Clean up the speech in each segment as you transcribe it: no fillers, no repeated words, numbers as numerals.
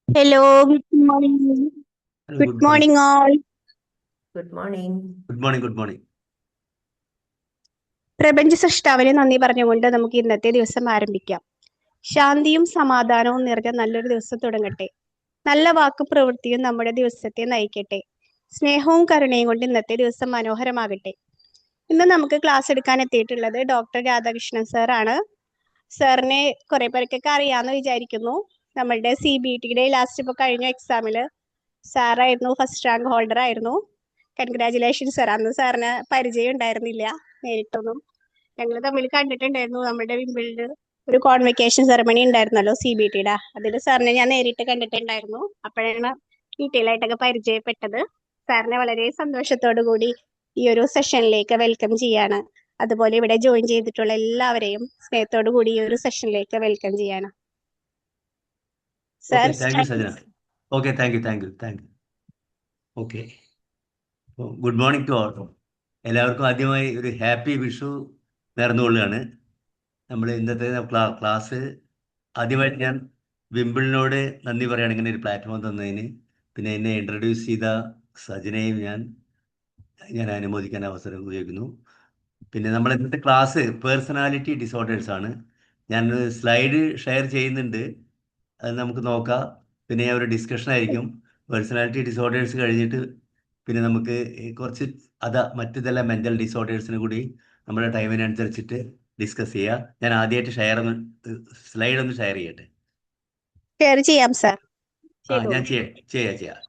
Hello, good morning. Hello, Good good morning. morning, all. Good morning. Good morning. Good morning. പ്രപഞ്ച സൃഷ്ടാവിനെ നന്ദി പറഞ്ഞുകൊണ്ട് നമുക്ക് ഇന്നത്തെ ദിവസം ആരംഭിക്കാം. ശാന്തിയും സമാധാനവും നിറഞ്ഞ നല്ലൊരു ദിവസം തുടങ്ങട്ടെ. നല്ല വാക്കും പ്രവൃത്തിയും നമ്മുടെ ദിവസത്തെ നയിക്കട്ടെ. സ്നേഹവും കരുണയും കൊണ്ട് ഇന്നത്തെ ദിവസം മനോഹരമാകട്ടെ. ഇന്ന് നമുക്ക് ക്ലാസ് എടുക്കാൻ എത്തിയിട്ടുള്ളത് ഡോക്ടർ രാധാകൃഷ്ണൻ സാറാണ്. സാറിനെ കുറെ പേർക്കൊക്കെ അറിയാമെന്ന് വിചാരിക്കുന്നു. നമ്മളുടെ CBTയുടെ ലാസ്റ്റ് ഇപ്പോൾ കഴിഞ്ഞ എക്സാമിൽ സാറായിരുന്നു ഫസ്റ്റ് റാങ്ക് ഹോൾഡർ ആയിരുന്നു. Congratulations sir. അന്ന് സാറിന് പരിചയം ഉണ്ടായിരുന്നില്ല നേരിട്ടൊന്നും. ഞങ്ങൾ തമ്മിൽ കണ്ടിട്ടുണ്ടായിരുന്നു. നമ്മുടെ വിമ്പിളിൽ ഒരു കോൺവെക്കേഷൻ സെറമണി ഉണ്ടായിരുന്നല്ലോ CBTയുടെ. അതിൽ സാറിനെ ഞാൻ നേരിട്ട് കണ്ടിട്ടുണ്ടായിരുന്നു. അപ്പോഴാണ് ഡീറ്റെയിൽ ആയിട്ടൊക്കെ പരിചയപ്പെട്ടത്. സാറിനെ വളരെ സന്തോഷത്തോടു കൂടി ഈ ഒരു സെഷനിലേക്ക് വെൽക്കം ചെയ്യാണ്. അതുപോലെ ഇവിടെ ജോയിൻ ചെയ്തിട്ടുള്ള എല്ലാവരെയും സ്നേഹത്തോടു കൂടി ഈ ഒരു സെഷനിലേക്ക് വെൽക്കം ചെയ്യാണ്. Sir Okay, thank you, Sajana. Okay, thank you, thank you, thank you. Okay. Good morning to all. എല്ലാവർക്കും ആദ്യമായി ഒരു ഹാപ്പി വിഷു നേർന്നുകൊള്ളുകയാണ്. നമ്മൾ ഇന്നത്തെ ക്ലാസ് ആദ്യമായിട്ട് ഞാൻ വിംബിളിനോട് നന്ദി പറയുകയാണ് ഇങ്ങനെ ഒരു പ്ലാറ്റ്ഫോം തന്നതിന്. പിന്നെ എന്നെ ഇൻട്രൊഡ്യൂസ് ചെയ്ത സജനയും ഞാൻ അനുമോദിക്കാൻ അവസരം ഉപയോഗിക്കുന്നു. പിന്നെ നമ്മൾ ഇന്നത്തെ ക്ലാസ് പേഴ്സണാലിറ്റി ഡിസോർഡേഴ്സ് ആണ്. ഞാൻ സ്ലൈഡ് ഷെയർ ചെയ്യുന്നുണ്ട്, അത് നമുക്ക് നോക്കാം. പിന്നെ ഒരു ഡിസ്കഷൻ ആയിരിക്കും. പേഴ്സണാലിറ്റി ഡിസോർഡേഴ്സ് കഴിഞ്ഞിട്ട് പിന്നെ നമുക്ക് കുറച്ച് മറ്റിതെല്ലാം മെൻ്റൽ ഡിസോർഡേഴ്സിന് കൂടി നമ്മുടെ ടൈമിനനുസരിച്ചിട്ട് ഡിസ്കസ് ചെയ്യാം. ഞാൻ ആദ്യമായിട്ട് സ്ലൈഡ് ഒന്ന് ഷെയർ ചെയ്യട്ടെ. ഷെയർ ചെയ്യാം സാർ. ഞാൻ ചെയ്തോളൂ. ചെയ്യാം.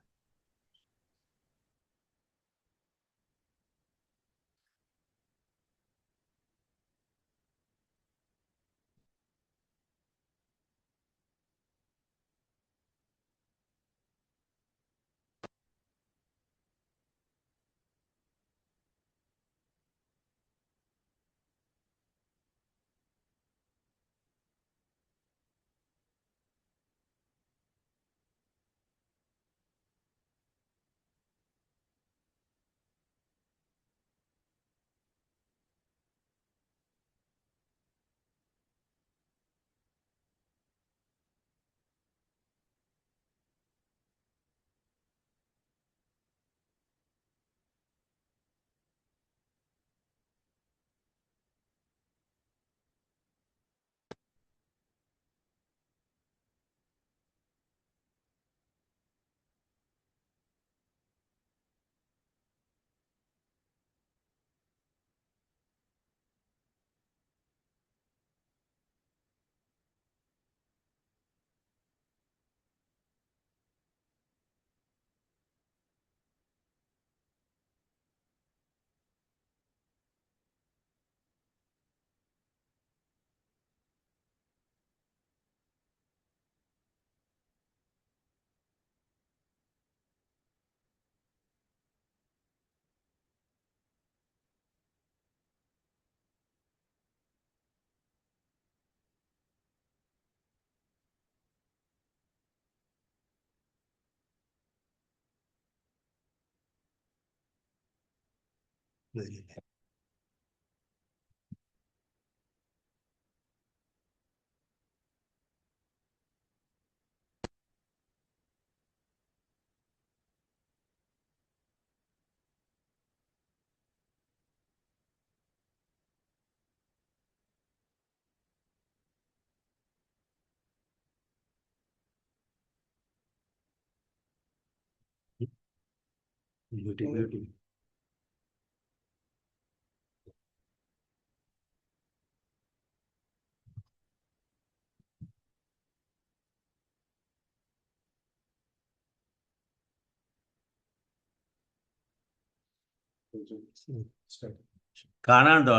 കാണാനുണ്ടോ?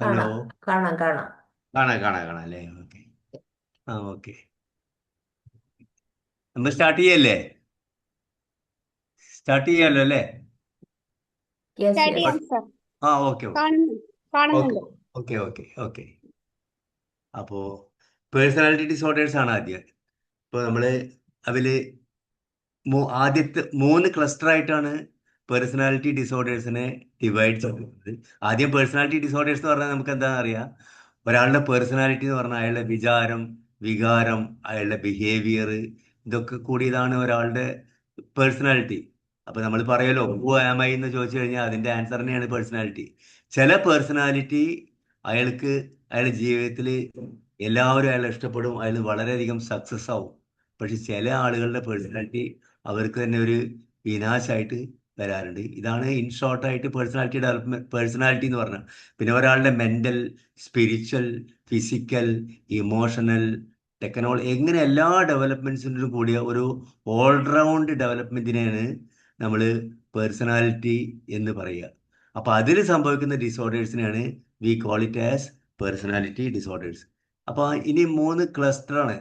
ഹലോ, കാണാം. കാണാം അല്ലേ? ഓക്കെ. ഓക്കെ. നമ്മൾ സ്റ്റാർട്ട് ചെയ്യല്ലേ? സ്റ്റാർട്ട് ചെയ്യാമല്ലോ അല്ലേ? Yes, start yes. ചെയ്യാം സാർ. ഓക്കെ കാണുന്നു ഓക്കെ കാണുന്നുണ്ട്. ഓക്കെ. അപ്പോൾ പേഴ്സണാലിറ്റി ഡിസോർഡേഴ്സ് ആണ് ആദ്യം. ഇപ്പോൾ നമ്മൾ അതിൽ ആദ്യത്തെ 3 ക്ലസ്റ്റർ ആയിട്ടാണ് പേഴ്സണാലിറ്റി ഡിസോർഡേഴ്സിനെ ഡിവൈഡ് ചെയ്യുന്നത്. ആദ്യം പേഴ്സണാലിറ്റി ഡിസോർഡേഴ്സ് എന്ന് പറഞ്ഞാൽ നമുക്ക് എന്താ അറിയാം, ഒരാളുടെ പേഴ്സണാലിറ്റി എന്ന് പറഞ്ഞാൽ അയാളുടെ വിചാരം, വികാരം, അയാളുടെ ബിഹേവിയർ, ഇതൊക്കെ കൂടിയതാണ് ഒരാളുടെ പേഴ്സണാലിറ്റി. അപ്പൊ നമ്മൾ പറയല്ലോ ഹു ആം ഐ എന്ന് ചോദിച്ചു കഴിഞ്ഞാൽ അതിന്റെ ആൻസർ തന്നെയാണ് പേഴ്സണാലിറ്റി. ചില പേഴ്സണാലിറ്റി അയാൾക്ക് അയാളുടെ ജീവിതത്തിൽ എല്ലാവരും അയാളെ ഇഷ്ടപ്പെടും, അയാൾ വളരെയധികം സക്സസ് ആവും. പക്ഷെ ചില ആളുകളുടെ പേഴ്സണാലിറ്റി അവർക്ക് തന്നെ ഒരു വിനാശമായിട്ട് വരാറുണ്ട്. ഇതാണ് ഇൻ ഷോർട്ടായിട്ട് പേഴ്സണാലിറ്റി ഡെവലപ്മെന്റ്, പേഴ്സണാലിറ്റി എന്ന് പറഞ്ഞാൽ. പിന്നെ ഒരാളുടെ mental, spiritual, physical, emotional, technology, എങ്ങനെ എല്ലാ ഡെവലപ്മെന്റ്സിനും കൂടിയ ഒരു ഓൾറൗണ്ട് ഡെവലപ്മെന്റിനെയാണ് നമ്മൾ പേഴ്സണാലിറ്റി എന്ന് പറയുക. അപ്പൊ അതിൽ സംഭവിക്കുന്ന ഡിസോർഡേഴ്സിനെയാണ് we call it as personality disorders. അപ്പൊ ഇനി 3 ക്ലസ്റ്ററാണ്.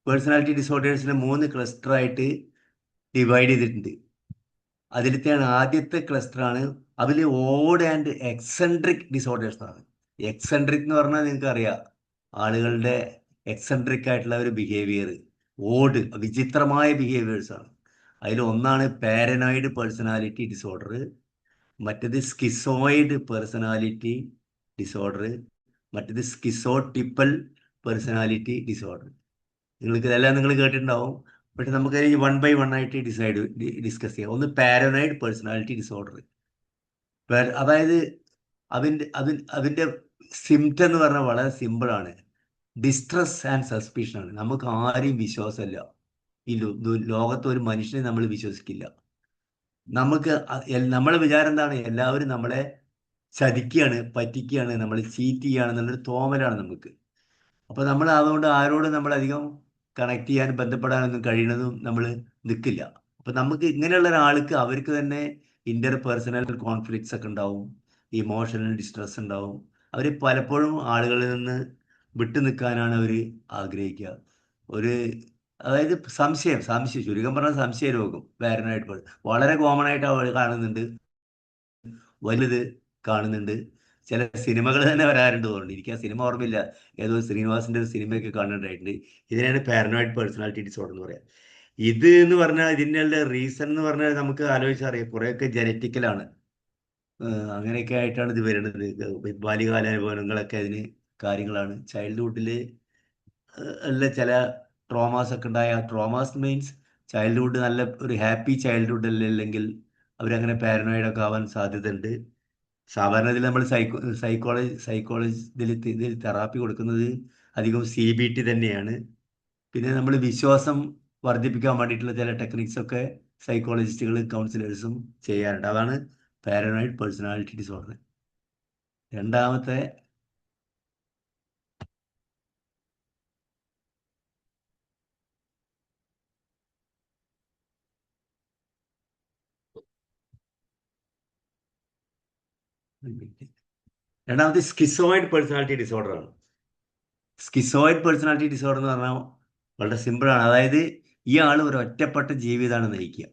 പേഴ്സണാലിറ്റി ഡിസോർഡേഴ്സിനെ 3 ക്ലസ്റ്ററായിട്ട് ഡിവൈഡ് ചെയ്തിട്ടുണ്ട്. അതിലത്തെയാണ് ആദ്യത്തെ ക്ലസ്റ്ററാണ് അതിൽ ഓഡ് ആൻഡ് എക്സെൻട്രിക് ഡിസോർഡേഴ്സ് ആണ്. എക്സെൻട്രിക് എന്ന് പറഞ്ഞാൽ നിങ്ങൾക്ക് അറിയാം, ആളുകളുടെ എക്സെൻട്രിക് ആയിട്ടുള്ള ഒരു ബിഹേവിയർ, ഓഡ് വിചിത്രമായ ബിഹേവിയേഴ്സ് ആണ്. അതിൽ ഒന്നാണ് പാരനോയിഡ് പേഴ്സണാലിറ്റി ഡിസോർഡർ, മറ്റേത് സ്കിസോയിഡ് പേഴ്സണാലിറ്റി ഡിസോർഡർ, മറ്റേത് സ്കിസോട്ടിപ്പൽ പേഴ്സണാലിറ്റി ഡിസോർഡർ. നിങ്ങൾക്ക് ഇതെല്ലാം നിങ്ങൾ കേട്ടിട്ടുണ്ടാവും. പക്ഷെ നമുക്ക് 1 by 1 ആയിട്ട് ഡിസ്കസ് ചെയ്യാം. ഒന്ന് പാരനോയിഡ് പേഴ്സണാലിറ്റി ഡിസോർഡർ. അതായത് അതിന്റെ സിംറ്റം എന്ന് പറഞ്ഞാൽ വളരെ സിമ്പിൾ ആണ്. ഡിസ്ട്രസ് ആൻഡ് സസ്പിഷൻ ആണ്. നമുക്ക് ആരെയും വിശ്വാസമില്ല. ഈ ലോകത്ത് ഒരു മനുഷ്യനെ നമ്മൾ വിശ്വസിക്കില്ല. നമുക്ക് നമ്മളെ വിചാരം എന്താണ്? എല്ലാവരും നമ്മളെ ചതിക്കുകയാണ്, പറ്റിക്കുകയാണ്, നമ്മൾ ചീറ്റ് ചെയ്യുകയാണ് എന്നുള്ളൊരു തോന്നലാണ് നമുക്ക്. അപ്പൊ നമ്മൾ അതുകൊണ്ട് ആരോടും നമ്മൾ അധികം കണക്ട് ചെയ്യാനും ബന്ധപ്പെടാനൊന്നും കഴിയണതും നമ്മൾ നിൽക്കില്ല. അപ്പൊ നമുക്ക് ഇങ്ങനെയുള്ള ഒരാൾക്ക് അവർക്ക് തന്നെ ഇന്റർ പേഴ്സണൽ കോൺഫ്ലിക്ട്സ് ഒക്കെ ഉണ്ടാവും, ഇമോഷണൽ ഡിസ്ട്രസ് ഉണ്ടാവും. അവർ പലപ്പോഴും ആളുകളിൽ നിന്ന് വിട്ടു നിൽക്കാനാണ് അവർ ആഗ്രഹിക്കുക. ഒരു അതായത് സംശയം ചുരുക്കം പറഞ്ഞാൽ സംശയ രോഗം പാരനോയിഡ് വളരെ കോമൺ ആയിട്ട് അവർ കാണുന്നുണ്ട്, വലുത് കാണുന്നുണ്ട്. ചില സിനിമകൾ തന്നെ വരാറുണ്ട് തോന്നുന്നു. എനിക്ക് ആ സിനിമ ഓർമ്മയില്ല, ഏതോ ശ്രീനിവാസിന്റെ ഒരു സിനിമയൊക്കെ കാണുന്നുണ്ടായിട്ടുണ്ട്. ഇതിനാണ് പാരനോയിഡ് പേഴ്സണാലിറ്റി ഡിസോർഡർ എന്ന് പറയാം. ഇത് എന്ന് പറഞ്ഞാൽ ഇതിനുള്ള റീസൺ എന്ന് പറഞ്ഞാൽ നമുക്ക് ആലോചിച്ചറിയാം, കുറെയൊക്കെ ജനറ്റിക്കലാണ്. അങ്ങനെയൊക്കെ ആയിട്ടാണ് ഇത് വരുന്നത്. ബാല്യകാല അനുഭവങ്ങളൊക്കെ അതിന് കാര്യങ്ങളാണ്. ചൈൽഡ്ഹുഡിൽ ഉള്ള ചില ട്രോമാസ് ഒക്കെ ഉണ്ടായ, ട്രോമാസ് മീൻസ് ചൈൽഡ്ഹുഡ് നല്ല ഒരു ഹാപ്പി ചൈൽഡ്ഹുഡ് അല്ലെങ്കിൽ അവരങ്ങനെ പാരനോയിഡ് ഒക്കെ ആവാൻ സാധ്യതയുണ്ട്. സാധാരണ ഇതിൽ നമ്മൾ സൈക്കോളജി ഇതിൽ തെറാപ്പി കൊടുക്കുന്നത് അധികം CBT തന്നെയാണ്. പിന്നെ നമ്മൾ വിശ്വാസം വർദ്ധിപ്പിക്കാൻ വേണ്ടിയിട്ടുള്ള ചില ടെക്നിക്സ് ഒക്കെ സൈക്കോളജിസ്റ്റുകൾ, കൗൺസിലേഴ്സും ചെയ്യാറുണ്ട്. അതാണ് പാരനോയിഡ് പേഴ്സണാലിറ്റി ഡിസോർഡർ. രണ്ടാമത്തെ സ്കിസോയിഡ് പേഴ്സണാലിറ്റി ഡിസോർഡർ ആണ്. സ്കിസോയിഡ് പേഴ്സണാലിറ്റി ഡിസോർഡർ എന്ന് പറഞ്ഞാൽ വളരെ സിമ്പിളാണ്. അതായത് ഈ ആൾ ഒരു ഒറ്റപ്പെട്ട ജീവിതമാണ് നയിക്കുക.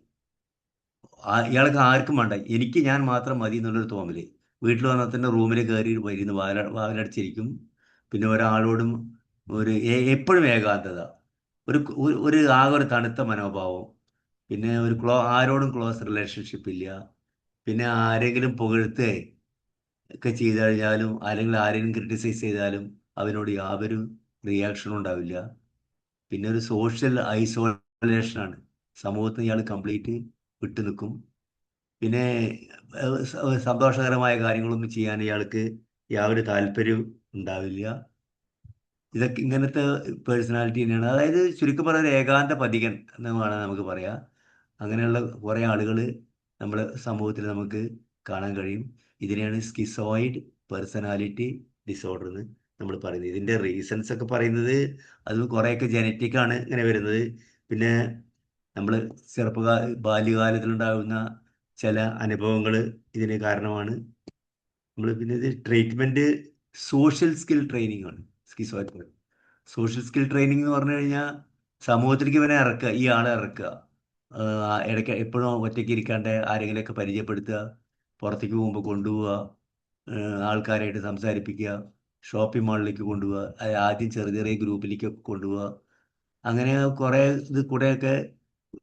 ഇയാൾക്ക് ആർക്കും വേണ്ട, എനിക്ക് ഞാൻ മാത്രം മതി എന്നുള്ളൊരു തോന്നല്. വീട്ടിൽ വന്നാൽ തന്നെ റൂമിൽ കയറി ഇരുന്ന് വാതിലടച്ചിരിക്കും. പിന്നെ ഒരാളോടും എപ്പോഴും ഏകാന്തത, ഒരു ആകെ ഒരു തണുത്ത മനോഭാവം. പിന്നെ ആരോടും ക്ലോസ് റിലേഷൻഷിപ്പ് ഇല്ല. പിന്നെ ആരെങ്കിലും പുകഴ്ത്ത് ഒക്കെ ചെയ്തു കഴിഞ്ഞാലും അല്ലെങ്കിൽ ആരെങ്കിലും ക്രിട്ടിസൈസ് ചെയ്താലും അതിനോട് യാതൊരു റിയാക്ഷനും ഉണ്ടാവില്ല. പിന്നെ ഒരു സോഷ്യൽ ഐസോലേഷനാണ്. സമൂഹത്തിൽ ഇയാൾ കംപ്ലീറ്റ് വിട്ടു നിൽക്കും. പിന്നെ സന്തോഷകരമായ കാര്യങ്ങളൊന്നും ചെയ്യാൻ ഇയാൾക്ക് യാതൊരു താല്പര്യവും ഉണ്ടാവില്ല. ഇതൊക്കെ ഇങ്ങനത്തെ പേഴ്സണാലിറ്റി തന്നെയാണ്. അതായത് ചുരുക്കം പറഞ്ഞ ഒരു ഏകാന്ത പതികൻ എന്ന് വേണം നമുക്ക് പറയാം. അങ്ങനെയുള്ള കുറേ ആളുകൾ നമ്മുടെ സമൂഹത്തിൽ നമുക്ക് കാണാൻ കഴിയും. ഇതിനെയാണ് സ്കിസോയിഡ് പേഴ്സണാലിറ്റി ഡിസോർഡർ എന്ന് നമ്മൾ പറയുന്നത്. ഇതിൻ്റെ റീസൺസ് ഒക്കെ പറയുന്നത് അത് കുറേയൊക്കെ ജനറ്റിക് ആണ് ഇങ്ങനെ വരുന്നത്. പിന്നെ നമ്മൾ ബാല്യകാലത്തിലുണ്ടാകുന്ന ചില അനുഭവങ്ങൾ ഇതിന് കാരണമാണ്. പിന്നെ ഇത് ട്രീറ്റ്മെൻറ്റ് സോഷ്യൽ സ്കിൽ ട്രെയിനിങ് ആണ്. സ്കിസോയിഡ് സോഷ്യൽ സ്കിൽ ട്രെയിനിങ് എന്ന് പറഞ്ഞു കഴിഞ്ഞാൽ സമൂഹത്തിലേക്ക് ഇവനെ ഇറക്കുക, ഈ ആളെ ഇറക്കുക. ഇടയ്ക്ക് എപ്പോഴും ഒറ്റയ്ക്ക് ഇരിക്കാണ്ട് ആരെങ്കിലുമൊക്കെ പരിചയപ്പെടുത്തുക, പുറത്തേക്ക് പോകുമ്പോൾ കൊണ്ടുപോവുക, ആൾക്കാരായിട്ട് സംസാരിപ്പിക്കുക, ഷോപ്പിംഗ് മാളിലേക്ക് കൊണ്ടുപോവുക, ആദ്യം ചെറിയ ചെറിയ ഗ്രൂപ്പിലേക്കൊക്കെ കൊണ്ടുപോവുക. അങ്ങനെ കുറേ ഇത് കൂടെയൊക്കെ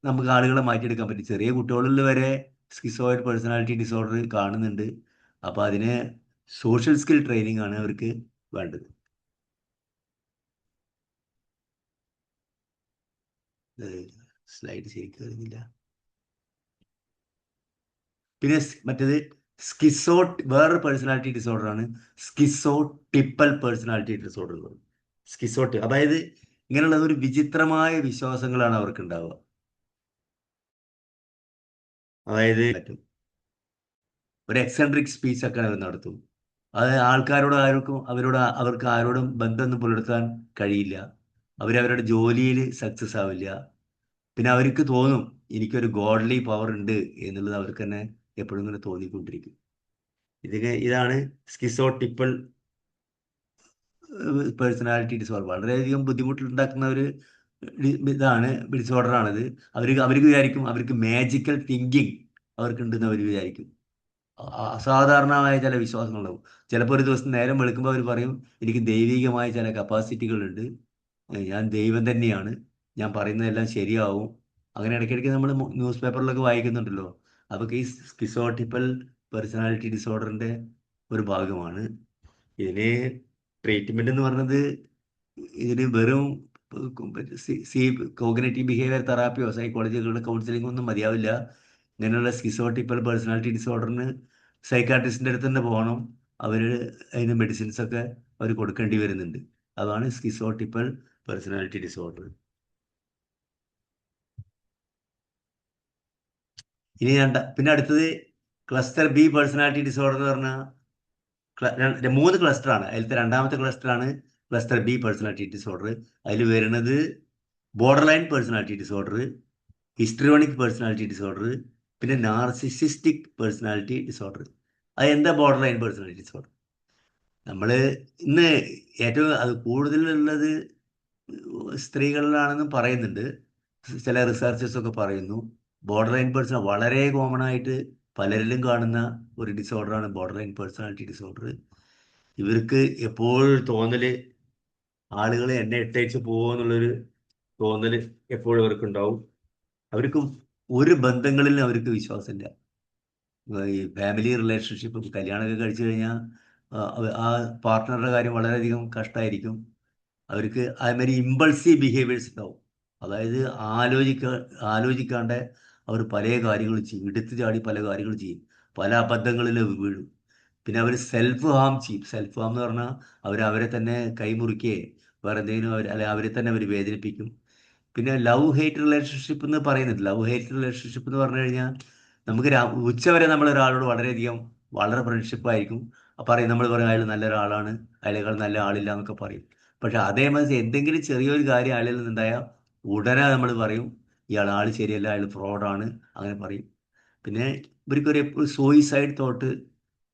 നമുക്ക് ആളുകളെ മാറ്റിയെടുക്കാൻ പറ്റും. ചെറിയ കുട്ടികളിൽ വരെ സ്കിസോയിഡ് പേഴ്സണാലിറ്റി ഡിസോർഡർ കാണുന്നുണ്ട്. അപ്പോൾ അതിന് സോഷ്യൽ സ്കിൽ ട്രെയിനിങ് ആണ് അവർക്ക് വേണ്ടത്. സ്ലൈഡ് ശരിക്കും വരുന്നില്ല. പിന്നെ മറ്റേത് വേറൊരു പേഴ്സണാലിറ്റി ഡിസോർഡർ ആണ് സ്കിസോട്ടിപ്പൽ പേഴ്സണാലിറ്റി ഡിസോർഡർ. അതായത് ഇങ്ങനെയുള്ള ഒരു വിചിത്രമായ വിശ്വാസങ്ങളാണ് അവർക്ക് ഉണ്ടാവുക. അതായത് ഒരു എക്സെൻട്രിക് സ്പീച്ച് ഒക്കെ അവർ നടത്തും. അത് അവർക്ക് ആരോടും ബന്ധമൊന്നും പുലർത്താൻ കഴിയില്ല. അവരവരുടെ ജോലിയിൽ സക്സസ് ആവില്ല. പിന്നെ അവർക്ക് തോന്നും എനിക്കൊരു ഗോഡ്ലി പവർ ഉണ്ട് എന്നുള്ളത് അവർക്ക് തന്നെ എപ്പോഴും ഇങ്ങനെ തോന്നിക്കൊണ്ടിരിക്കും. ഇതാണ് സ്കിസോട്ടിപ്പൽ പേഴ്സണാലിറ്റി ഡിസോർഡർ. വളരെയധികം ബുദ്ധിമുട്ടുണ്ടാക്കുന്ന ഒരു ഡിസോർഡറാണിത്. അവർക്ക് വിചാരിക്കും അവർക്ക് മാജിക്കൽ തിങ്കിങ് അവർക്കുണ്ടെന്ന് അവർ വിചാരിക്കും. അസാധാരണമായ ചില വിശ്വാസങ്ങളുണ്ടാവും. ചിലപ്പോൾ ഒരു ദിവസം നേരം വെളുക്കുമ്പോൾ അവർ പറയും എനിക്ക് ദൈവികമായ ചില കപ്പാസിറ്റികളുണ്ട്, ഞാൻ ദൈവം തന്നെയാണ്, ഞാൻ പറയുന്നതെല്ലാം ശരിയാവും. അങ്ങനെ ഇടയ്ക്കിടയ്ക്ക് നമ്മൾ ന്യൂസ് പേപ്പറിലൊക്കെ വായിക്കുന്നുണ്ടല്ലോ. അതൊക്കെ ഈ സ്കിസോട്ടിപ്പൽ പേഴ്സണാലിറ്റി ഡിസോർഡറിൻ്റെ ഒരു ഭാഗമാണ്. ഇതിന് ട്രീറ്റ്മെന്റ് എന്ന് പറഞ്ഞത് ഇതിന് വെറും കോഗ്നേറ്റീവ് ബിഹേവിയർ തെറാപ്പിയോ സൈക്കോളജികളുടെ കൗൺസിലിംഗ് ഒന്നും മതിയാവില്ല. ഇങ്ങനെയുള്ള സ്കിസോട്ടിപ്പൽ പേഴ്സണാലിറ്റി ഡിസോർഡറിന് സൈക്കാട്രിസ്റ്റിൻ്റെ അടുത്ത് തന്നെ പോകണം. അവർ അതിന് മെഡിസിൻസ് ഒക്കെ അവർ കൊടുക്കേണ്ടി വരുന്നുണ്ട്. അതാണ് സ്കിസോട്ടിപ്പൽ പേഴ്സണാലിറ്റി ഡിസോർഡർ. ഇനി പിന്നെ അടുത്തത് ക്ലസ്റ്റർ ബി പേഴ്സണാലിറ്റി ഡിസോർഡർ എന്ന് പറഞ്ഞാൽ 3 ക്ലസ്റ്ററാണ്. അതിലത്തെ രണ്ടാമത്തെ ക്ലസ്റ്ററാണ് ക്ലസ്റ്റർ ബി പേഴ്സണാലിറ്റി ഡിസോർഡർ. അതിൽ വരുന്നത് border line personality disorder, histrionic personality disorder, പിന്നെ നാർസിസിസ്റ്റിക് പേഴ്സണാലിറ്റി ഡിസോർഡർ. അതെന്താ ബോർഡർ ലൈൻ പേഴ്സണാലിറ്റി ഡിസോർഡർ? നമ്മൾ ഇന്ന് ഏറ്റവും അത് കൂടുതലുള്ളത് സ്ത്രീകളിലാണെന്നും പറയുന്നുണ്ട്. ചില റിസർച്ചേഴ്സ് ഒക്കെ പറയുന്നു ബോർഡർ ലൈൻ പേഴ്സൺ വളരെ കോമൺ ആയിട്ട് പലരിലും കാണുന്ന ഒരു ഡിസോർഡറാണ് ബോർഡർ ലൈൻ പേഴ്സണാലിറ്റി ഡിസോർഡർ. ഇവർക്ക് എപ്പോഴും തോന്നല് ആളുകൾ എന്നെ ഇട്ടേച്ച് പോകുമെന്നുള്ളൊരു തോന്നൽ എപ്പോഴും അവർക്കുണ്ടാവും. അവർക്ക് ഒരു ബന്ധങ്ങളിലും അവർക്ക് വിശ്വാസമില്ല. ഈ ഫാമിലി റിലേഷൻഷിപ്പ് കല്യാണമൊക്കെ കഴിച്ചു കഴിഞ്ഞാൽ ആ പാർട്ട്ണറുടെ കാര്യം വളരെയധികം കഷ്ടമായിരിക്കും. അവർക്ക് അതേമാതിരി ഇമ്പൾസീവ് ബിഹേവിയേഴ്സ് ഉണ്ടാവും. അതായത് ആലോചിക്കാണ്ട് അവർ പല കാര്യങ്ങൾ ചെയ്യും, എടുത്തു ചാടി പല കാര്യങ്ങൾ ചെയ്യും, പല അബദ്ധങ്ങളിൽ വീഴും. പിന്നെ അവർ സെൽഫ് ഹാം ചെയ്യും. സെൽഫ് ഹാം എന്ന് പറഞ്ഞാൽ അവരെ തന്നെ കൈമുറിക്കുകയെ വേറെ എന്തെങ്കിലും അവരെ തന്നെ അവർ വേദനിപ്പിക്കും. പിന്നെ ലവ് ഹെയ്റ്റ് റിലേഷൻഷിപ്പ് എന്ന് പറയുന്നുണ്ട്. ലവ് ഹെയ്റ്റ് റിലേഷൻഷിപ്പ് എന്ന് പറഞ്ഞു കഴിഞ്ഞാൽ നമുക്ക് ഉച്ചവരെ നമ്മൾ ഒരാളോട് വളരെ ഫ്രണ്ട്ഷിപ്പായിരിക്കും. നമ്മൾ പറയും അയാൾ നല്ലൊരാളാണ്, അയാളേക്കാൾ നല്ല ആളില്ല എന്നൊക്കെ പറയും. പക്ഷെ അതേമാതിരി എന്തെങ്കിലും ചെറിയൊരു കാര്യം അയാളിൽ നിന്നുണ്ടായാൽ ഉടനെ നമ്മൾ പറയും ആൾ ശരിയല്ല, അയാൾ ഫ്രോഡാണ്, അങ്ങനെ പറയും. പിന്നെ ഇവർക്കൊരു എപ്പോഴും സൂയിസൈഡ് തോട്ട്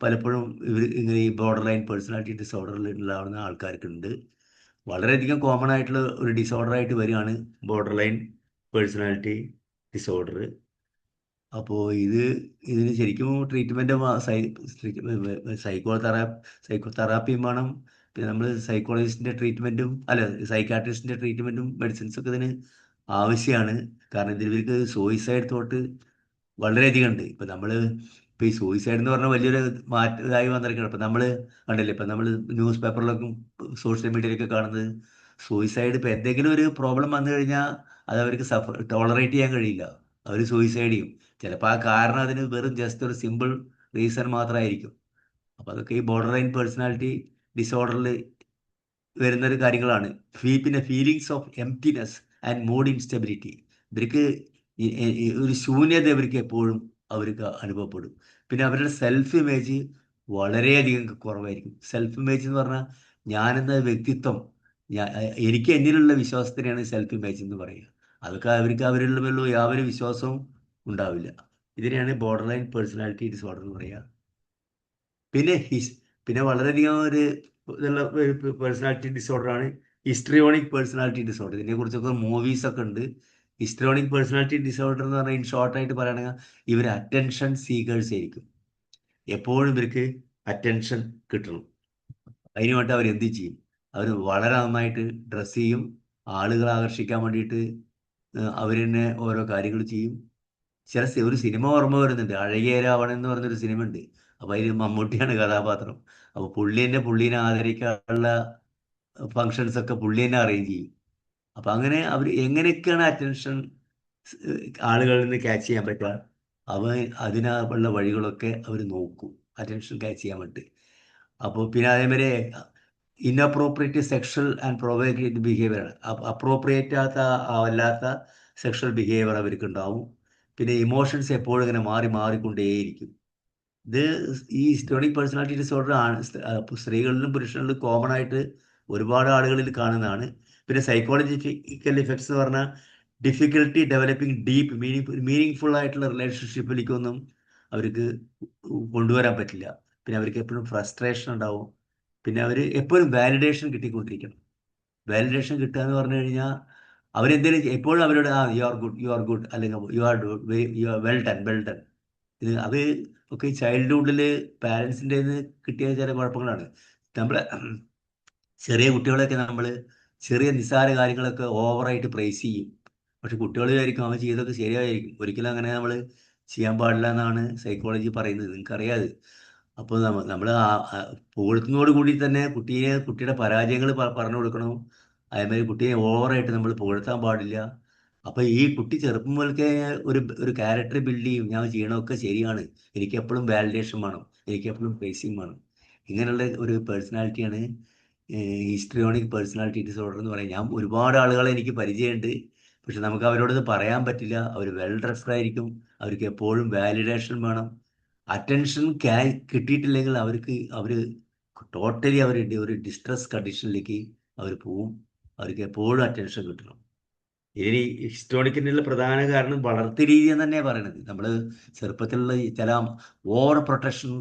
പലപ്പോഴും ഇങ്ങനെ ഈ ബോർഡർ ലൈൻ പേഴ്സണാലിറ്റി ഡിസോർഡറിൽ ഉണ്ടാവുന്ന ആൾക്കാർക്കുണ്ട്. വളരെയധികം കോമൺ ആയിട്ടുള്ള ഒരു ഡിസോർഡറായിട്ട് വരികയാണ് ബോർഡർ ലൈൻ പേഴ്സണാലിറ്റി ഡിസോർഡർ. അപ്പോൾ ഇതിന് ശരിക്കും ട്രീറ്റ്മെൻറ്റ് സൈക്കോ തെറാപ്പിയും വേണം. പിന്നെ നമ്മൾ സൈക്കോളജിസ്റ്റിൻ്റെ ട്രീറ്റ്മെൻറ്റും സൈക്കാട്രിസ്റ്റിൻ്റെ ട്രീറ്റ്മെൻറ്റും മെഡിസിൻസൊക്കെ ഇതിന് ആവശ്യമാണ്. കാരണം ഇവർക്ക് സൂയിസൈഡ് തോട്ട് വളരെയധികം ഉണ്ട്. ഇപ്പോൾ ഈ സൂയിസൈഡ് എന്ന് പറഞ്ഞാൽ വലിയൊരു ഇതായി വന്നിരിക്കുകയാണ്. ഇപ്പം നമ്മൾ കണ്ടില്ലേ, ഇപ്പം നമ്മൾ ന്യൂസ് പേപ്പറിലൊക്കെ സോഷ്യൽ മീഡിയയിലൊക്കെ കാണുന്നത് സൂയിസൈഡ്. ഇപ്പോൾ എന്തെങ്കിലും ഒരു പ്രോബ്ലം വന്നു കഴിഞ്ഞാൽ അത് അവർക്ക് ടോളറേറ്റ് ചെയ്യാൻ കഴിയില്ല, അവർ സൂയിസൈഡ് ചെയ്യും. ചിലപ്പോൾ ആ കാരണം അതിന് വെറും ജസ്റ്റ് ഒരു സിമ്പിൾ റീസൺ മാത്രമായിരിക്കും. അപ്പോൾ അതൊക്കെ ഈ ബോർഡർ ലൈൻ പേഴ്സണാലിറ്റി ഡിസോർഡറിൽ വരുന്നൊരു കാര്യങ്ങളാണ്. പിന്നെ feelings of emptiness and mood instability. ഇവർക്ക് ഒരു ശൂന്യത ഇവർക്ക് എപ്പോഴും അവർക്ക് അനുഭവപ്പെടും. പിന്നെ അവരുടെ സെൽഫ് ഇമേജ് വളരെയധികം കുറവായിരിക്കും. സെൽഫ് ഇമേജ് എന്ന് പറഞ്ഞാൽ ഞാനെന്ന വ്യക്തിത്വം, എനിക്ക് എന്നിലുള്ള വിശ്വാസത്തിനെയാണ് സെൽഫ് ഇമേജ് എന്ന് പറയുക. അതൊക്കെ അവരിലുള്ള യാതൊരു വിശ്വാസവും ഉണ്ടാവില്ല. ഇതിനെയാണ് ബോർഡർ ലൈൻ പേഴ്സണാലിറ്റി ഡിസോർഡർ എന്ന് പറയുക. പിന്നെ വളരെയധികം ഇതുള്ള പേഴ്സണാലിറ്റി ഡിസോർഡറാണ് ഹിസ്ട്രിയോണിക് പേഴ്സണാലിറ്റി ഡിസോർഡർ. ഇതിനെക്കുറിച്ചൊക്കെ മൂവീസൊക്കെ ഉണ്ട്. ഹിസ്ട്രിയോണിക് പേഴ്സണാലിറ്റി ഡിസോർഡർ എന്ന് പറഞ്ഞാൽ ഇൻ ഷോർട്ടായിട്ട് പറയുകയാണെങ്കിൽ ഇവർ അറ്റൻഷൻ സീക്കേഴ്സ് ആയിരിക്കും. എപ്പോഴും ഇവർക്ക് അറ്റൻഷൻ കിട്ടണം. അതിന് വേണ്ടി അവർ എന്ത് ചെയ്യും? അവർ വളരെ നന്നായിട്ട് ഡ്രസ്സ് ചെയ്യും, ആളുകളെ ആകർഷിക്കാൻ വേണ്ടിയിട്ട് അവർ തന്നെ ഓരോ കാര്യങ്ങൾ ചെയ്യും. ഒരു സിനിമ ഓർമ്മ വരുന്നുണ്ട്, അഴകിയ രാവണൻ എന്ന് പറഞ്ഞൊരു സിനിമ ഉണ്ട്. അപ്പോൾ അതിൽ മമ്മൂട്ടിയാണ് കഥാപാത്രം. അപ്പോൾ പുള്ളീനെ ആദരിക്കാനുള്ള ഫങ്ഷൻസ് ഒക്കെ പുള്ളി തന്നെ അറേഞ്ച് ചെയ്യും. അപ്പം അങ്ങനെ അവർ എങ്ങനെയൊക്കെയാണ് അറ്റൻഷൻ ആളുകളിൽ നിന്ന് ക്യാച്ച് ചെയ്യാൻ പറ്റുക, അവൻ അതിനുള്ള വഴികളൊക്കെ അവർ നോക്കും അറ്റൻഷൻ ക്യാച്ച് ചെയ്യാൻ വേണ്ടി. അപ്പോൾ പിന്നെ അതേമാതിരി inappropriate sexual and provoke behaviour, appropriate അല്ലാത്ത സെക്ഷൽ ബിഹേവിയർ അവർക്ക് ഉണ്ടാവും. പിന്നെ ഇമോഷൻസ് എപ്പോഴും ഇങ്ങനെ മാറിക്കൊണ്ടേയിരിക്കും. ഇത് ഈ ഹിസ്റ്റോണിക് പേഴ്സണാലിറ്റി ഡിസോർഡർ ആണ് സ്ത്രീകളിലും പുരുഷനിലും കോമൺ ആയിട്ട് ഒരുപാട് ആളുകളിൽ കാണുന്നതാണ്. പിന്നെ സൈക്കോളജിക്കൽ ഇഫക്ട്സ് എന്ന് പറഞ്ഞാൽ difficulty developing deep meaning full ആയിട്ടുള്ള റിലേഷൻഷിപ്പിലേക്കൊന്നും അവർക്ക് കൊണ്ടുവരാൻ പറ്റില്ല. പിന്നെ അവർക്ക് എപ്പോഴും ഫ്രസ്ട്രേഷൻ ഉണ്ടാവും. പിന്നെ അവർ എപ്പോഴും വാലിഡേഷൻ കിട്ടിക്കൊണ്ടിരിക്കണം. വാലിഡേഷൻ കിട്ടുക എന്ന് പറഞ്ഞു കഴിഞ്ഞാൽ അവരെന്തെങ്കിലും എപ്പോഴും അവരോട് യു ആർ ഗുഡ് അല്ലെങ്കിൽ യു ആർ വെൽ ഡൺ. അത് ഒക്കെ ചൈൽഡ്ഹുഡിൽ പാരൻസിൻ്റെ കിട്ടിയ ചില കുഴപ്പങ്ങളാണ്. നമ്മൾ ചെറിയ കുട്ടികളെയൊക്കെ നമ്മൾ ചെറിയ നിസ്സാര കാര്യങ്ങളൊക്കെ ഓവറായിട്ട് പ്രൈസ് ചെയ്യും. പക്ഷെ കുട്ടികൾ വിചാരിക്കും അവൻ ചെയ്തൊക്കെ ശരിയായിരിക്കും. ഒരിക്കലും അങ്ങനെ നമ്മൾ ചെയ്യാൻ പാടില്ല എന്നാണ് സൈക്കോളജി പറയുന്നത്. നിങ്ങൾക്കറിയാത്. അപ്പോൾ നമ്മൾ പുകഴ്ത്തുന്നതോട് കൂടി തന്നെ കുട്ടിയുടെ പരാജയങ്ങൾ പറഞ്ഞു കൊടുക്കണം. അതേമാതിരി കുട്ടിയെ ഓവറായിട്ട് നമ്മൾ പുകഴ്ത്താൻ പാടില്ല. അപ്പോൾ ഈ കുട്ടി ചെറുപ്പം മുതൽക്കേ ഒരു ക്യാരക്ടർ ബിൽഡ് ചെയ്യും. ഞാൻ ചെയ്യണമൊക്കെ ശരിയാണ്, എനിക്ക് എപ്പോഴും വാലിഡേഷൻ വേണം, എനിക്ക് എപ്പോഴും പ്രൈസിങ് വേണം. ഇങ്ങനെയുള്ള ഒരു പേഴ്സണാലിറ്റിയാണ് ഹിസ്ട്രിയോണിക് പേഴ്സണാലിറ്റി ഡിസോർഡർ എന്ന് പറയും. ഞാൻ ഒരുപാട് ആളുകളെ എനിക്ക് പരിചയമുണ്ട്. പക്ഷെ നമുക്ക് അവരോടത് പറയാൻ പറ്റില്ല. അവർ വെൽ ഡ്രസ്ഡ് ആയിരിക്കും, അവർക്ക് എപ്പോഴും വാലിഡേഷൻ വേണം. അറ്റൻഷൻ കിട്ടിയിട്ടില്ലെങ്കിൽ അവർ ടോട്ടലി ഒരു ഡിസ്ട്രസ് കണ്ടീഷനിലേക്ക് അവർ പോവും. അവർക്ക് എപ്പോഴും അറ്റൻഷൻ കിട്ടണം. ഇനി ഹിസ്റ്റോണിക്കിനുള്ള പ്രധാന കാരണം വളർത്തു രീതി എന്ന് തന്നെയാണ് പറയണത്. നമ്മൾ ചെറുപ്പത്തിലുള്ള ചില ഓവർ പ്രൊട്ടക്ഷൻ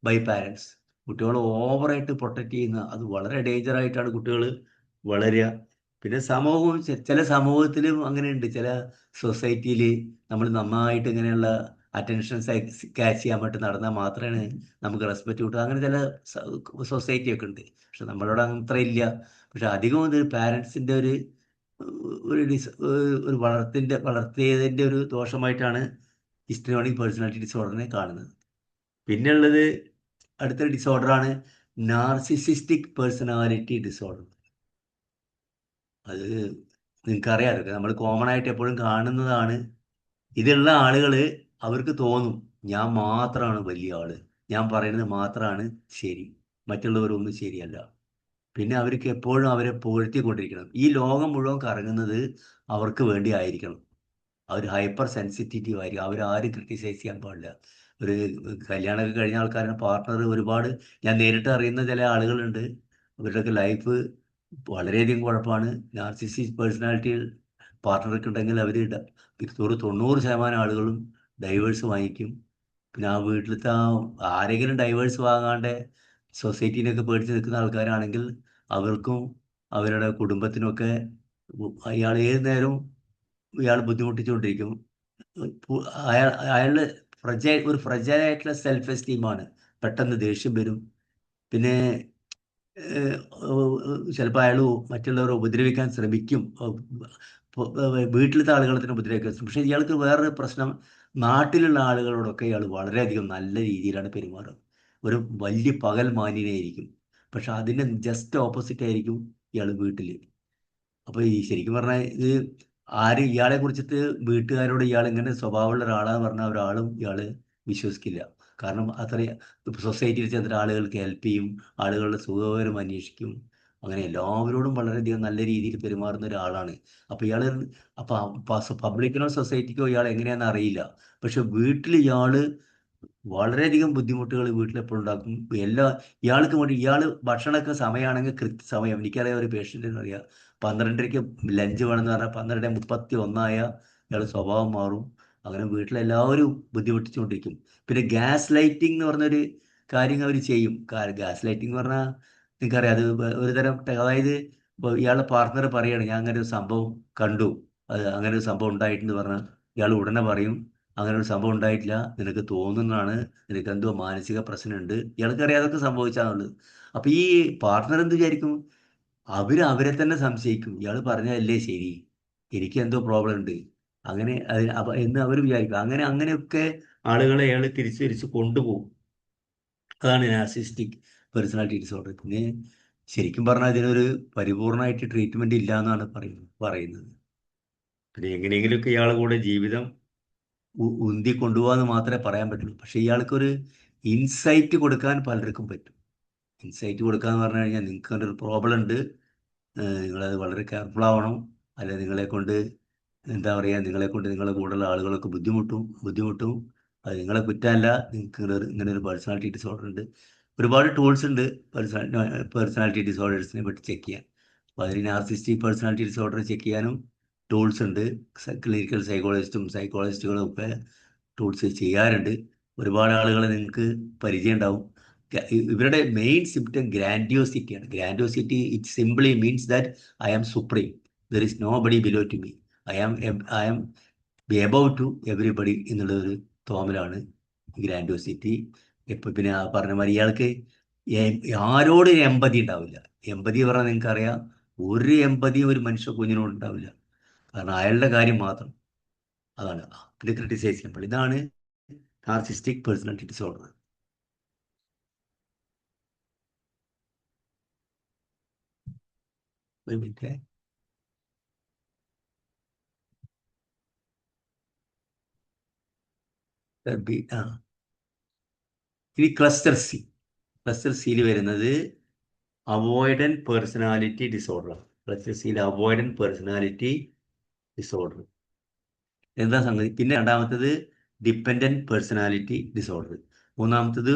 ബൈ പാരൻസ്, കുട്ടികൾ ഓവറായിട്ട് പ്രൊട്ടക്റ്റ് ചെയ്യുന്ന, അത് വളരെ ഡേഞ്ചറായിട്ടാണ് കുട്ടികൾ വളരുക. പിന്നെ ചില സമൂഹത്തിലും അങ്ങനെയുണ്ട്. ചില സൊസൈറ്റിയിൽ നമ്മൾ നന്നായിട്ട് ഇങ്ങനെയുള്ള അറ്റൻഷൻസ് ക്യാച്ച് ചെയ്യാൻ വേണ്ടി നടന്നാൽ മാത്രമേ നമുക്ക് റെസ്പെക്റ്റ് കിട്ടുക. അങ്ങനെ ചില സൊസൈറ്റിയൊക്കെ ഉണ്ട്. പക്ഷെ നമ്മളോട് അത്ര ഇല്ല. പക്ഷെ അധികവും ഇത് പാരൻസിൻ്റെ ഒരു വളർത്തിയതിൻ്റെ ഒരു ദോഷമായിട്ടാണ് ഹിസ്ട്രിയോണിക് പേഴ്സണാലിറ്റി ഡിസോർഡറിനെ കാണുന്നത്. പിന്നെ ഉള്ളത് അടുത്തൊരു ഡിസോർഡറാണ് നാർസിസിസ്റ്റിക് പേഴ്സണാലിറ്റി ഡിസോർഡർ. അത് നിങ്ങൾക്കറിയാമല്ലോ, നമ്മൾ കോമൺ ആയിട്ട് എപ്പോഴും കാണുന്നതാണ്. ഇതുള്ള ആളുകൾ അവർക്ക് തോന്നും ഞാൻ മാത്രമാണ് വലിയ ആള്, ഞാൻ പറയുന്നത് മാത്രമാണ് ശരി, മറ്റുള്ളവരൊന്നും ശരിയല്ല. പിന്നെ അവർക്ക് എപ്പോഴും അവരെ പുകഴ്ത്തിക്കൊണ്ടിരിക്കണം. ഈ ലോകം മുഴുവൻ കറങ്ങുന്നത് അവർക്ക് വേണ്ടി ആയിരിക്കണം. അവർ ഹൈപ്പർ സെൻസിറ്റീവ് ആയിരിക്കും. അവരാരും ക്രിട്ടിസൈസ് ചെയ്യാൻ പാടില്ല. ഒരു കല്യാണമൊക്കെ കഴിഞ്ഞ ആൾക്കാരുടെ പാർട്ട്ണർ ഒരുപാട് ഞാൻ നേരിട്ട് അറിയുന്ന ചില ആളുകളുണ്ട്. അവരുടെയൊക്കെ ലൈഫ് വളരെയധികം കുഴപ്പമാണ്. നാർസിസിസ്റ്റ് പേഴ്സണാലിറ്റി പാർട്ട്ണർക്ക് ഉണ്ടെങ്കിൽ അവർ 90% ആളുകളും ഡൈവേഴ്സ് വാങ്ങിക്കും. പിന്നെ ആ വീട്ടിലത്തെ ആരെങ്കിലും ഡൈവേഴ്സ് വാങ്ങാണ്ട് സൊസൈറ്റീനൊക്കെ പേടിച്ച് നിൽക്കുന്ന ആൾക്കാരാണെങ്കിൽ അവർക്കും അവരുടെ കുടുംബത്തിനൊക്കെ ഏത് നേരവും ഇയാൾ ബുദ്ധിമുട്ടിച്ചുകൊണ്ടിരിക്കും. അയാളുടെ ഒരു ഫ്രജൈലായിട്ടുള്ള സെൽഫ് എസ്റ്റീമാണ്. പെട്ടെന്ന് ദേഷ്യം വരും. പിന്നെ ചിലപ്പോൾ അയാൾ മറ്റുള്ളവരെ ഉപദ്രവിക്കാൻ ശ്രമിക്കും. വീട്ടിലത്തെ ആളുകളെ തന്നെ ഉപദ്രവിക്കാൻ ശ്രമിക്കും. പക്ഷേ ഇയാൾക്ക് വേറൊരു പ്രശ്നം, നാട്ടിലുള്ള ആളുകളോടൊക്കെ ഇയാൾ വളരെയധികം നല്ല രീതിയിലാണ് പെരുമാറുക. ഒരു വലിയ പകൽ മാന്യനായിരിക്കും. പക്ഷെ അതിൻ്റെ ജസ്റ്റ് ഓപ്പോസിറ്റ് ആയിരിക്കും ഇയാൾ വീട്ടിൽ. അപ്പോൾ ഈ ശരിക്കും പറഞ്ഞാൽ ഇത് ഇയാളെ കുറിച്ചിട്ട് വീട്ടുകാരോട് ഇയാൾ ഇങ്ങനെ സ്വഭാവമുള്ള ഒരാളാന്ന് പറഞ്ഞാൽ ഒരാളും ഇയാൾ വിശ്വസിക്കില്ല. കാരണം അത്രയും സൊസൈറ്റിയിൽ ചെന്നിട്ട് ആളുകൾക്ക് ഹെൽപ്പ് ചെയ്യും, ആളുകളുടെ സുഖവിവരം അന്വേഷിക്കും. അങ്ങനെ എല്ലാവരോടും വളരെയധികം നല്ല രീതിയിൽ പെരുമാറുന്ന ഒരാളാണ്. അപ്പോൾ ഇയാൾ പബ്ലിക്കിനോ സൊസൈറ്റിക്കോ ഇയാൾ എങ്ങനെയാണെന്ന് അറിയില്ല. പക്ഷെ വീട്ടിൽ ഇയാൾ വളരെയധികം ബുദ്ധിമുട്ടുകൾ വീട്ടിലെപ്പോഴും ഉണ്ടാക്കും. ഇയാൾക്ക് വേണ്ടി ഭക്ഷണമൊക്കെ സമയമാണെങ്കിൽ കൃത്യസമയം, എനിക്കറിയാം ഒരു പേഷ്യൻ്റിന് അറിയാം 12:30 ലഞ്ച് വേണമെന്ന് പറഞ്ഞാൽ 12:31 ഇയാൾ സ്വഭാവം മാറും. അങ്ങനെ വീട്ടിലെല്ലാവരും ബുദ്ധിമുട്ടിച്ചുകൊണ്ടിരിക്കും. പിന്നെ ഗ്യാസ് ലൈറ്റിംഗ് എന്ന് പറഞ്ഞൊരു കാര്യം അവർ ചെയ്യും. ഗ്യാസ് ലൈറ്റിംഗ് എന്ന് പറഞ്ഞാൽ നിങ്ങൾക്കറിയാം, അത് ഒരു തരം അതായത് ഇപ്പോൾ ഇയാളുടെ പാർട്ട്ണർ പറയുകയാണ് ഞാൻ അങ്ങനെ ഒരു സംഭവം കണ്ടു, അങ്ങനെ ഒരു സംഭവം ഉണ്ടായിട്ടെന്ന് പറഞ്ഞാൽ ഇയാൾ ഉടനെ പറയും അങ്ങനെ ഒരു സംഭവം ഉണ്ടായിട്ടില്ല, നിനക്ക് തോന്നുന്നതാണ്, നിനക്ക് എന്തോ മാനസിക പ്രശ്നമുണ്ട്. ഇയാൾക്കറിയാം അതൊക്കെ സംഭവിച്ചാന്നുള്ളത്. അപ്പോൾ ഈ പാർട്ട്ണർ എന്ത് വിചാരിക്കും, അവരെ തന്നെ സംശയിക്കും. ഇയാൾ പറഞ്ഞതല്ലേ ശരി, എനിക്ക് എന്തോ പ്രോബ്ലം ഉണ്ട് അങ്ങനെ എന്ന് അവർ വിചാരിക്കും. അങ്ങനെയൊക്കെ ആളുകളെ അയാൾ തിരിച്ച് കൊണ്ടുപോകും. അതാണ് നാർസിസ്റ്റിക് പേഴ്സണാലിറ്റി ഡിസോർഡർ. പിന്നെ ശരിക്കും പറഞ്ഞാൽ ഇതിനൊരു പരിപൂർണമായിട്ട് ട്രീറ്റ്മെന്റ് ഇല്ല എന്നാണ് പറയുന്നത്. പിന്നെ എങ്ങനെയെങ്കിലുമൊക്കെ ഇയാളെ കൂടെ ജീവിതം ഉന്തി കൊണ്ടുപോകാന്ന് മാത്രമേ പറയാൻ പറ്റുള്ളൂ. പക്ഷെ ഇയാൾക്കൊരു ഇൻസൈറ്റ് കൊടുക്കാൻ പലർക്കും പറ്റും. ഇൻസൈറ്റ് കൊടുക്കാന്ന് പറഞ്ഞു കഴിഞ്ഞാൽ നിങ്ങൾക്ക് ഒരു പ്രോബ്ലം ഉണ്ട്, നിങ്ങളത് വളരെ കെയർഫുൾ ആവണം, അല്ലെ നിങ്ങളെ കൊണ്ട് എന്താ പറയുക, നിങ്ങളെ കൊണ്ട് നിങ്ങളുടെ കൂടെയുള്ള ആളുകളൊക്കെ ബുദ്ധിമുട്ടും. അത് നിങ്ങളെ കുറ്റമല്ല, നിങ്ങൾക്ക് ഇങ്ങനെ ഒരു പേഴ്സണാലിറ്റി ഡിസോർഡർ ഉണ്ട്. ഒരുപാട് ടൂൾസ് ഉണ്ട് പേഴ്സണാലിറ്റി ഡിസോർഡേഴ്സിനെ പറ്റി ചെക്ക് ചെയ്യാൻ. അപ്പോൾ അതിന് നാർസിസ്റ്റിക് പേഴ്സണാലിറ്റി ഡിസോർഡർ ചെക്ക് ചെയ്യാനും ടൂൾസ് ഉണ്ട്. ക്ലിനിക്കൽ സൈക്കോളജിസ്റ്റുകളും ഒക്കെ ടൂൾസ് ചെയ്യാറുണ്ട്. ഒരുപാട് ആളുകളെ നിങ്ങൾക്ക് പരിചയം ഉണ്ടാവും. ഇവരുടെ മെയിൻ സിംറ്റം ഗ്രാൻഡിയോസിറ്റിയാണ്. Grandiosity it simply means that I am supreme, there is nobody below to me, I am be above to everybody എന്നുള്ളൊരു തോന്നലാണ് ഗ്രാൻഡിയോസിറ്റി. ഇപ്പം പിന്നെ പറഞ്ഞ മാതിരി ഇയാൾക്ക് ആരോട് എമ്പതി ഉണ്ടാവില്ല. എമ്പതി പറഞ്ഞാൽ നിങ്ങൾക്കറിയാം, ഒരു എമ്പതിയും ഒരു മനുഷ്യ കുഞ്ഞിനോട് ഉണ്ടാവില്ല. കാരണം അയാളുടെ കാര്യം മാത്രം. അതാണ് ഇത് ക്രിട്ടിസൈസ് ചെയ്യാൻ പാടില്ല. ഇതാണ് നാർസിസ്റ്റിക് പേഴ്സണാലിറ്റി ഡിസോർഡർ. ഒരു മിനിറ്റ്. ഇനി ക്ലസ്റ്റർ സിയിൽ വരുന്നത് അവോയ്ഡന്റ് പേഴ്സണാലിറ്റി ഡിസോർഡർ. ക്ലസ്റ്റർ സിയിൽ അവോയ്ഡന്റ് പേഴ്സണാലിറ്റി ഡിസോർഡർ എന്താ സംഗതി? പിന്നെ രണ്ടാമത്തത് ഡിപ്പെൻഡന്റ് പേഴ്സണാലിറ്റി ഡിസോർഡർ. മൂന്നാമത്തത്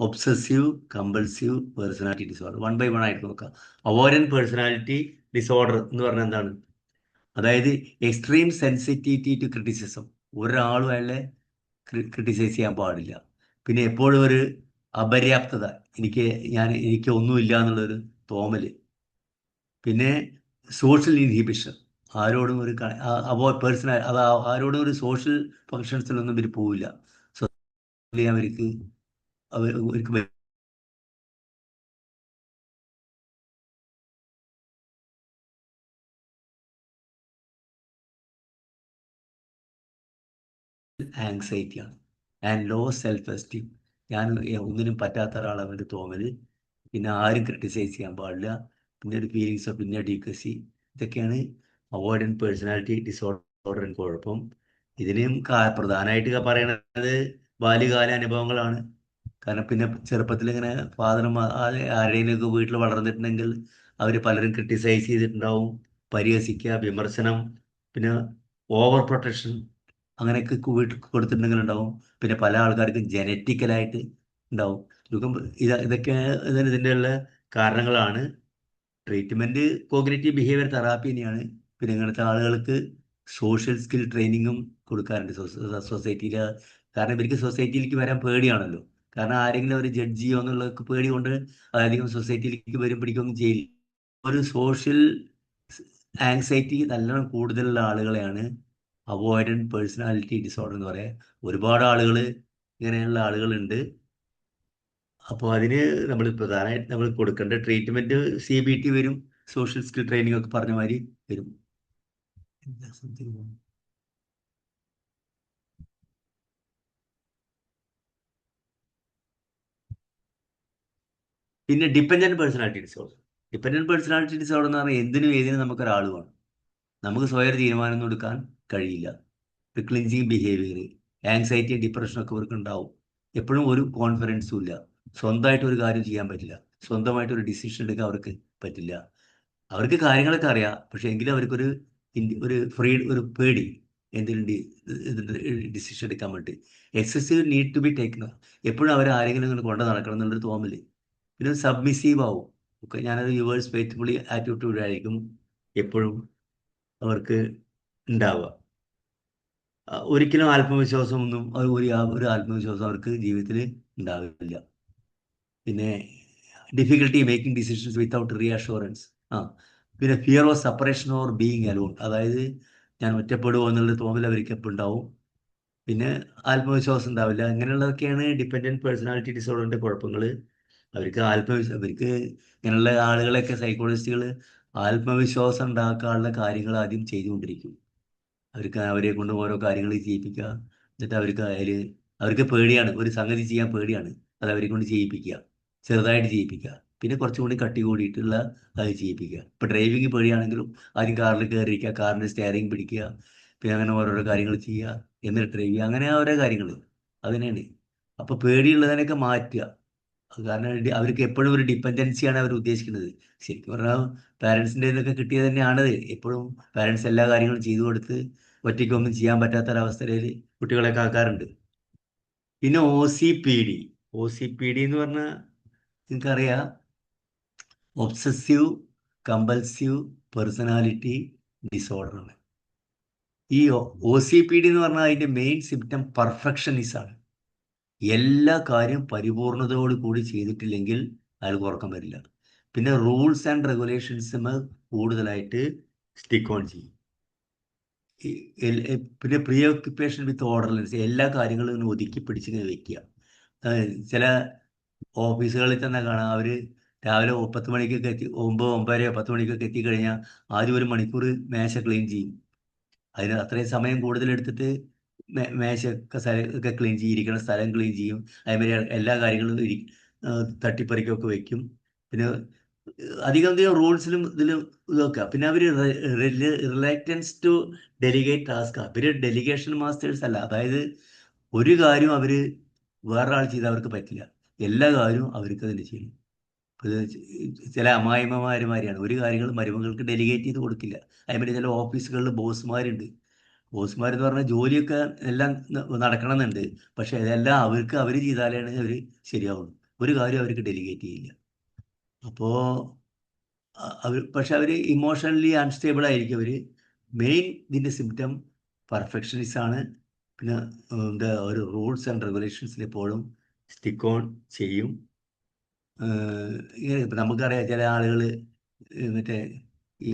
obsessive compulsive personality disorder. 1 by 1 ആയിട്ട് നോക്കാം. അവോയ്ഡന്റ് പേഴ്സണാലിറ്റി ഡിസോർഡർ എന്ന് പറഞ്ഞാൽ എന്താണ്? അതായത് എക്സ്ട്രീം സെൻസിറ്റിവിറ്റി ടു ക്രിറ്റിസിസം. ഒരാളും അയാളെ ക്രിട്ടിസൈസ് ചെയ്യാൻ പാടില്ല. പിന്നെ എപ്പോഴും ഒരു അപര്യാപ്തത, എനിക്ക് ഒന്നുമില്ല എന്നുള്ളൊരു തോന്നല്. പിന്നെ സോഷ്യൽ ഇൻഹിബിഷൻ, ആരോടും ഒരു പേഴ്സണൽ ആരോടും ഒരു സോഷ്യൽ ഫങ്ഷൻസിലൊന്നും ഇവർ പോവില്ല. സോ അവർക്ക് ആങ്സൈറ്റിയാണ് ആൻഡ് ലോ സെൽഫ് എസ്റ്റീം. ഞാൻ ഒന്നിനും പറ്റാത്ത ഒരാളവൻ്റെ തോന്നൽ. പിന്നെ ആരും ക്രിട്ടിസൈസ് ചെയ്യാൻ പാടില്ല. പിന്നെ ഒരു ഫീലിങ്സ് ഓഫ് ഇന്നഡിക്വസി. ഇതൊക്കെയാണ് അവോയ്ഡന്റ് പേഴ്സണാലിറ്റി ഡിസോർഡറിന് കുഴപ്പം. ഇതിനും പ്രധാനമായിട്ട് പറയണത് ബാല്യകാല അനുഭവങ്ങളാണ്. കാരണം പിന്നെ ചെറുപ്പത്തിൽ ഇങ്ങനെ ഫാദറും ആരുടെയൊക്കെ വീട്ടിൽ വളർന്നിട്ടുണ്ടെങ്കിൽ അവർ പലരും ക്രിട്ടിസൈസ് ചെയ്തിട്ടുണ്ടാവും, പരിഹസിക്കുക, വിമർശനം, പിന്നെ ഓവർ പ്രൊട്ടക്ഷൻ അങ്ങനെയൊക്കെ വീട്ടിൽ കൊടുത്തിട്ടുണ്ടെങ്കിൽ ഉണ്ടാവും. പിന്നെ പല ആൾക്കാർക്കും ജനറ്റിക്കലായിട്ട് ഉണ്ടാവും. ഇതൊക്കെ ഇതിൻ്റെ ഉള്ള കാരണങ്ങളാണ്. ട്രീറ്റ്മെൻറ്റ് കോഗ്നിറ്റീവ് ബിഹേവിയർ തെറാപ്പി തന്നെയാണ്. പിന്നെ ഇങ്ങനത്തെ ആളുകൾക്ക് സോഷ്യൽ സ്കിൽ ട്രെയിനിങ്ങും കൊടുക്കാറുണ്ട് സൊസൈറ്റിയിൽ. കാരണം ഇവർക്ക് സൊസൈറ്റിയിലേക്ക് വരാൻ പേടിയാണല്ലോ. കാരണം ആരെങ്കിലും ഒരു ജഡ്ജ് ചെയ്യോ എന്നുള്ള പേടി കൊണ്ട് അധികം സൊസൈറ്റിയിലേക്ക് പിടിക്കുകയൊന്നും ചെയ്യില്ല. ഒരു സോഷ്യൽ ആങ്സൈറ്റി നല്ലോണം കൂടുതലുള്ള ആളുകളെയാണ് അവോയ്ഡന്റ് പേഴ്സണാലിറ്റി ഡിസോർഡർ എന്ന് പറയാം. ഒരുപാട് ആളുകൾ ഇങ്ങനെയുള്ള ആളുകളുണ്ട്. അപ്പോൾ അതിന് പ്രധാനമായിട്ട് നമ്മൾ കൊടുക്കേണ്ട ട്രീറ്റ്മെൻറ്റ് CBT വരും, സോഷ്യൽ സ്കിൽ ട്രെയിനിങ് ഒക്കെ പറഞ്ഞ മാതിരി വരും. പിന്നെ dependent personality disorder. Dependent personality disorder എന്ന് പറഞ്ഞാൽ എന്തിനും ഏതിനും നമുക്കൊരാൾ വേണം. നമുക്ക് സ്വയം തീരുമാനം എടുക്കാൻ കഴിയില്ല. ക്ലിഞ്ചിങ് ബിഹേവിയർ, ആങ്സൈറ്റി, ഡിപ്രഷനൊക്കെ ഇവർക്ക് ഉണ്ടാവും. എപ്പോഴും ഒരു കോൺഫിഡൻസും ഇല്ല. സ്വന്തമായിട്ട് ഒരു കാര്യം ചെയ്യാൻ പറ്റില്ല. സ്വന്തമായിട്ട് ഒരു ഡിസിഷൻ എടുക്കാൻ അവർക്ക് പറ്റില്ല. അവർക്ക് കാര്യങ്ങളൊക്കെ അറിയാം, പക്ഷേ എങ്കിലും അവർക്കൊരു ഒരു പേടി എന്തെങ്കിലും ഡിസിഷൻ എടുക്കാൻ വേണ്ടി. Excessive need to be taken. എപ്പോഴും അവർ ആരെങ്കിലും ഇങ്ങനെ കൊണ്ട് നടക്കണം എന്നുള്ളൊരു തോന്നല്. പിന്നെ സബ്മിസീവ് ആവും. ഒക്കെ ഞാനത് യുവേഴ്സ് ഫെയ്ത്ത്ഫുള്ളി ആറ്റിറ്റ്യൂഡ് ആയിരിക്കും എപ്പോഴും അവർക്ക് ഉണ്ടാവുക. ഒരിക്കലും ആത്മവിശ്വാസമൊന്നും ഒരു ആത്മവിശ്വാസം അവർക്ക് ജീവിതത്തിൽ ഉണ്ടാവില്ല. പിന്നെ difficulty making decisions without reassurance. പിന്നെ fear of separation or being alone. അതായത് ഞാൻ ഒറ്റപ്പെടുമോ എന്നുള്ള തോന്നൽ അവർക്ക് എപ്പോൾ ഉണ്ടാവും. പിന്നെ ആത്മവിശ്വാസം ഉണ്ടാവില്ല. ഇങ്ങനെയുള്ളതൊക്കെയാണ് ഡിപ്പെൻഡൻറ്റ് പേഴ്സണാലിറ്റി ഡിസോർഡറിൻ്റെ കുഴപ്പങ്ങൾ. അവർക്ക് ഇങ്ങനെയുള്ള ആളുകളൊക്കെ സൈക്കോളജിസ്റ്റുകൾ ആത്മവിശ്വാസം ഉണ്ടാക്കാനുള്ള കാര്യങ്ങൾ ആദ്യം ചെയ്തുകൊണ്ടിരിക്കും. അവരെ കൊണ്ട് ഓരോ കാര്യങ്ങൾ ചെയ്യിപ്പിക്കുക. എന്നിട്ട് അവർക്ക് പേടിയാണ്, ഒരു സംഗതി ചെയ്യാൻ പേടിയാണ്, അത് അവരെ കൊണ്ട് ചെയ്യിപ്പിക്കുക, ചെറുതായിട്ട് ചെയ്യിപ്പിക്കുക. പിന്നെ കുറച്ചും കൂടി കട്ടി കൂടിയിട്ടുള്ള അത് ചെയ്യിപ്പിക്കുക. ഇപ്പോൾ ഡ്രൈവിംഗ് പേടിയാണെങ്കിലും ആദ്യം കാറിൽ കയറിയിരിക്കുക, കാറിൻ്റെ സ്റ്റെയറിംഗ് പിടിക്കുക, പിന്നെ അങ്ങനെ ഓരോരോ കാര്യങ്ങൾ ചെയ്യുക, എന്നിട്ട് ഡ്രൈവ് ചെയ്യുക, അങ്ങനെ ഓരോ കാര്യങ്ങൾ അതിനാണ്. അപ്പോൾ പേടിയുള്ളതിനൊക്കെ മാറ്റുക. അത് കാരണം അവർക്ക് എപ്പോഴും ഒരു ഡിപ്പെൻഡൻസിയാണ് അവർ ഉദ്ദേശിക്കുന്നത്. ശരിക്കും പറഞ്ഞാൽ പാരൻസിൻ്റെ നിന്നൊക്കെ കിട്ടിയത് തന്നെയാണത്. എപ്പോഴും പാരൻസ് എല്ലാ കാര്യങ്ങളും ചെയ്തു കൊടുത്ത് ഒറ്റയ്ക്കൊന്നും ചെയ്യാൻ പറ്റാത്തൊരവസ്ഥയിൽ കുട്ടികളൊക്കെ ആക്കാറുണ്ട്. പിന്നെ OCPD എന്ന് പറഞ്ഞാൽ നിങ്ങൾക്കറിയാം, ഒബ്സസീവ് കമ്പൽസീവ് പേഴ്സണാലിറ്റി ഡിസോർഡറാണ്. ഈ OCPD എന്ന് പറഞ്ഞാൽ അതിൻ്റെ മെയിൻ സിംറ്റം പെർഫെക്ഷനിസമാണ്. എല്ലാ കാര്യം പരിപൂർണതയോട് കൂടി ചെയ്തിട്ടില്ലെങ്കിൽ അയാൾക്ക് ഉറക്കം വരില്ല. പിന്നെ റൂൾസ് ആൻഡ് റെഗുലേഷൻസ് കൂടുതലായിട്ട് സ്റ്റിക്ക് ഓൺ ചെയ്യും. പിന്നെ പ്രീ ഓക്യുപ്പേഷൻ വിത്ത് ഓർഡർലെസ്, എല്ലാ കാര്യങ്ങളും ഇങ്ങനെ ഒതുക്കി പിടിച്ചിങ്ങനെ വെക്കുക. ചില ഓഫീസുകളിൽ തന്നെ കാണാം, അവർ രാവിലെ 10 മണിക്കൊക്കെ 9, 9:30, 10 മണിക്കൊക്കെ എത്തിക്കഴിഞ്ഞാൽ ആദ്യം 1 മണിക്കൂർ മേശ ക്ലീൻ ചെയ്യും. അതിന് അത്രയും സമയം കൂടുതലെടുത്തിട്ട് മേശയൊക്കെ ഒക്കെ ക്ലീൻ ചെയ്യും, ഇരിക്കുന്ന സ്ഥലം ക്ലീൻ ചെയ്യും, അതേമാതിരി എല്ലാ കാര്യങ്ങളും തട്ടിപ്പറിക്കൊക്കെ വെക്കും. പിന്നെ അധികം റൂൾസിലും ഇതിലും ഇതൊക്കെ. പിന്നെ അവർ റിലേറ്റൻസ് ടു ഡെലിഗേറ്റ് ടാസ്ക്, അവർ ഡെലിഗേഷൻ മാസ്റ്റേഴ്സ് അല്ല. അതായത് ഒരു കാര്യം അവർ വേറൊരാൾ ചെയ്താൽ അവർക്ക് പറ്റില്ല, എല്ലാ കാര്യവും അവർക്ക് തന്നെ ചെയ്യണം. ചില അമ്മായിമ്മമാരുമാരെയാണ് ഒരു കാര്യങ്ങൾ മരുമകൾക്ക് ഡെലിഗേറ്റ് ചെയ്ത് കൊടുക്കില്ല. അതേമാതിരി ചില ഓഫീസുകളിൽ ബോസ്മാരുണ്ട്. ബോസ്മാരെന്ന് പറഞ്ഞാൽ ജോലിയൊക്കെ എല്ലാം നടക്കണമെന്നുണ്ട്, പക്ഷെ ഇതെല്ലാം അവർ ചെയ്താലാണ് അവർ ശരിയാവുള്ളൂ. ഒരു കാര്യം അവർക്ക് ഡെലിഗേറ്റ് ചെയ്യില്ല. അപ്പോൾ പക്ഷെ അവർ ഇമോഷണലി അൺസ്റ്റേബിൾ ആയിരിക്കും. അവർ മെയിൻ ഇതിൻ്റെ സിംറ്റം പെർഫെക്ഷനിസ്റ്റാണ്. പിന്നെ എന്താ ഒരു റൂൾസ് ആൻഡ് റെഗുലേഷൻസിൽ എപ്പോഴും സ്റ്റിക്ക് ഓൺ ചെയ്യും. ഇപ്പം നമുക്കറിയാം, ചില ആളുകൾ മറ്റേ ഈ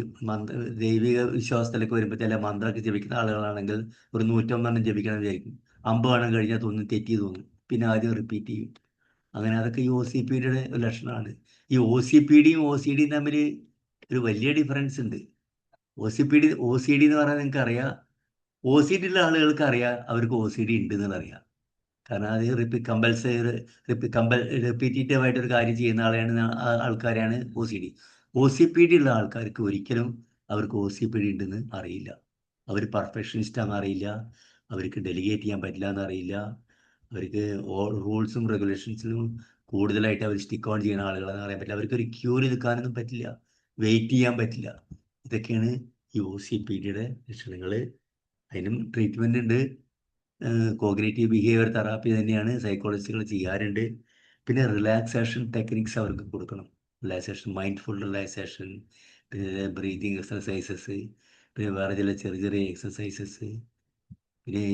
ദൈവിക വിശ്വാസത്തിലൊക്കെ വരുമ്പോൾ ചില മന്ത്രമൊക്കെ ജപിക്കുന്ന ആളുകളാണെങ്കിൽ ഒരു 101 ജപിക്കണം വിചാരിക്കും. 50 കഴിഞ്ഞാൽ തോന്നും തെറ്റി തോന്നും, പിന്നെ ആദ്യം റിപ്പീറ്റ് ചെയ്യും. അങ്ങനെ അതൊക്കെ ഈ OCPD ഒരു ലക്ഷണമാണ്. ഈ OCPDയും OCDയും തമ്മിൽ ഒരു വലിയ ഡിഫറൻസ് ഉണ്ട്. OCD എന്ന് പറഞ്ഞാൽ നിങ്ങൾക്ക് അറിയാം, OCD ഉള്ള ആളുകൾക്ക് അറിയാം അവർക്ക് OCD ഉണ്ട് എന്നുള്ളത് അറിയാം. കാരണം അത് റിപ്പീറ്റേറ്റീവ് ആയിട്ട് ഒരു കാര്യം ചെയ്യുന്ന ആൾക്കാരാണ് OCD. OCPD ഉള്ള ആൾക്കാർക്ക് ഒരിക്കലും അവർക്ക് OCPD ഉണ്ടെന്ന് അറിയില്ല. അവർ പെർഫെക്ഷനിസ്റ്റ് ആണെന്ന് അറിയില്ല, അവർക്ക് ഡെലിഗേറ്റ് ചെയ്യാൻ പറ്റില്ല എന്നറിയില്ല, അവർക്ക് റൂൾസും റെഗുലേഷൻസിലും കൂടുതലായിട്ട് അവർ സ്റ്റിക്ക് ഓൺ ചെയ്യുന്ന ആളുകളെന്ന് അറിയാൻ പറ്റില്ല, അവർക്കൊരു ക്യൂവിൽ നിൽക്കാനൊന്നും പറ്റില്ല, വെയിറ്റ് ചെയ്യാൻ പറ്റില്ല. ഇതൊക്കെയാണ് ഈ OCPDയുടെ ലക്ഷണങ്ങൾ. അതിനും ട്രീറ്റ്മെൻ്റ് ഉണ്ട്. കോഗ്നേറ്റീവ് ബിഹേവിയർ തെറാപ്പി തന്നെയാണ് സൈക്കോളജിസ്റ്റുകൾ ചെയ്യാറുണ്ട്. പിന്നെ റിലാക്സേഷൻ ടെക്നിക്സ് അവർക്ക് കൊടുക്കണം. റിലാക്സേഷൻ, മൈൻഡ്ഫുൾ റിലാക്സേഷൻ, പിന്നെ ബ്രീതിങ് എക്സർസൈസസ്, പിന്നെ വേറെ ചില ചെറിയ ചെറിയ എക്സർസൈസസ്. പിന്നെ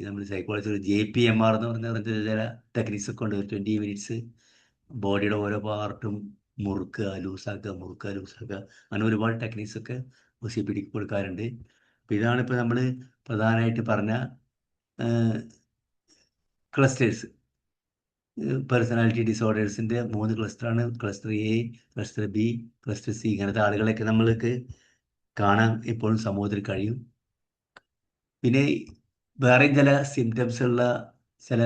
നമ്മൾ സൈക്കോളജിയിൽ JPMR എന്ന് പറഞ്ഞ ചില ടെക്നിക്സ് ഒക്കെ ഉണ്ട്. 20 മിനിറ്റ്സ് ബോഡിയുടെ ഓരോ പാർട്ടും മുറുക്കുക ലൂസാക്കുക, അങ്ങനെ ഒരുപാട് ടെക്നിക്സ് ഒക്കെ OCPDക്ക് കൊടുക്കാറുണ്ട്. അപ്പോൾ ഇതാണിപ്പോൾ നമ്മൾ പ്രധാനമായിട്ട് പറഞ്ഞ ക്ലസ്റ്റേഴ്സ്. പേഴ്സണാലിറ്റി ഡിസോർഡേഴ്സിൻ്റെ 3 ക്ലസ്റ്ററാണ്. Cluster A, cluster B, cluster C. ഇങ്ങനത്തെ ആളുകളൊക്കെ നമ്മൾക്ക് കാണാൻ എപ്പോഴും സമൂഹത്തിൽ കഴിയും. പിന്നെ വേറെയും ചില സിംറ്റംസ് ഉള്ള ചില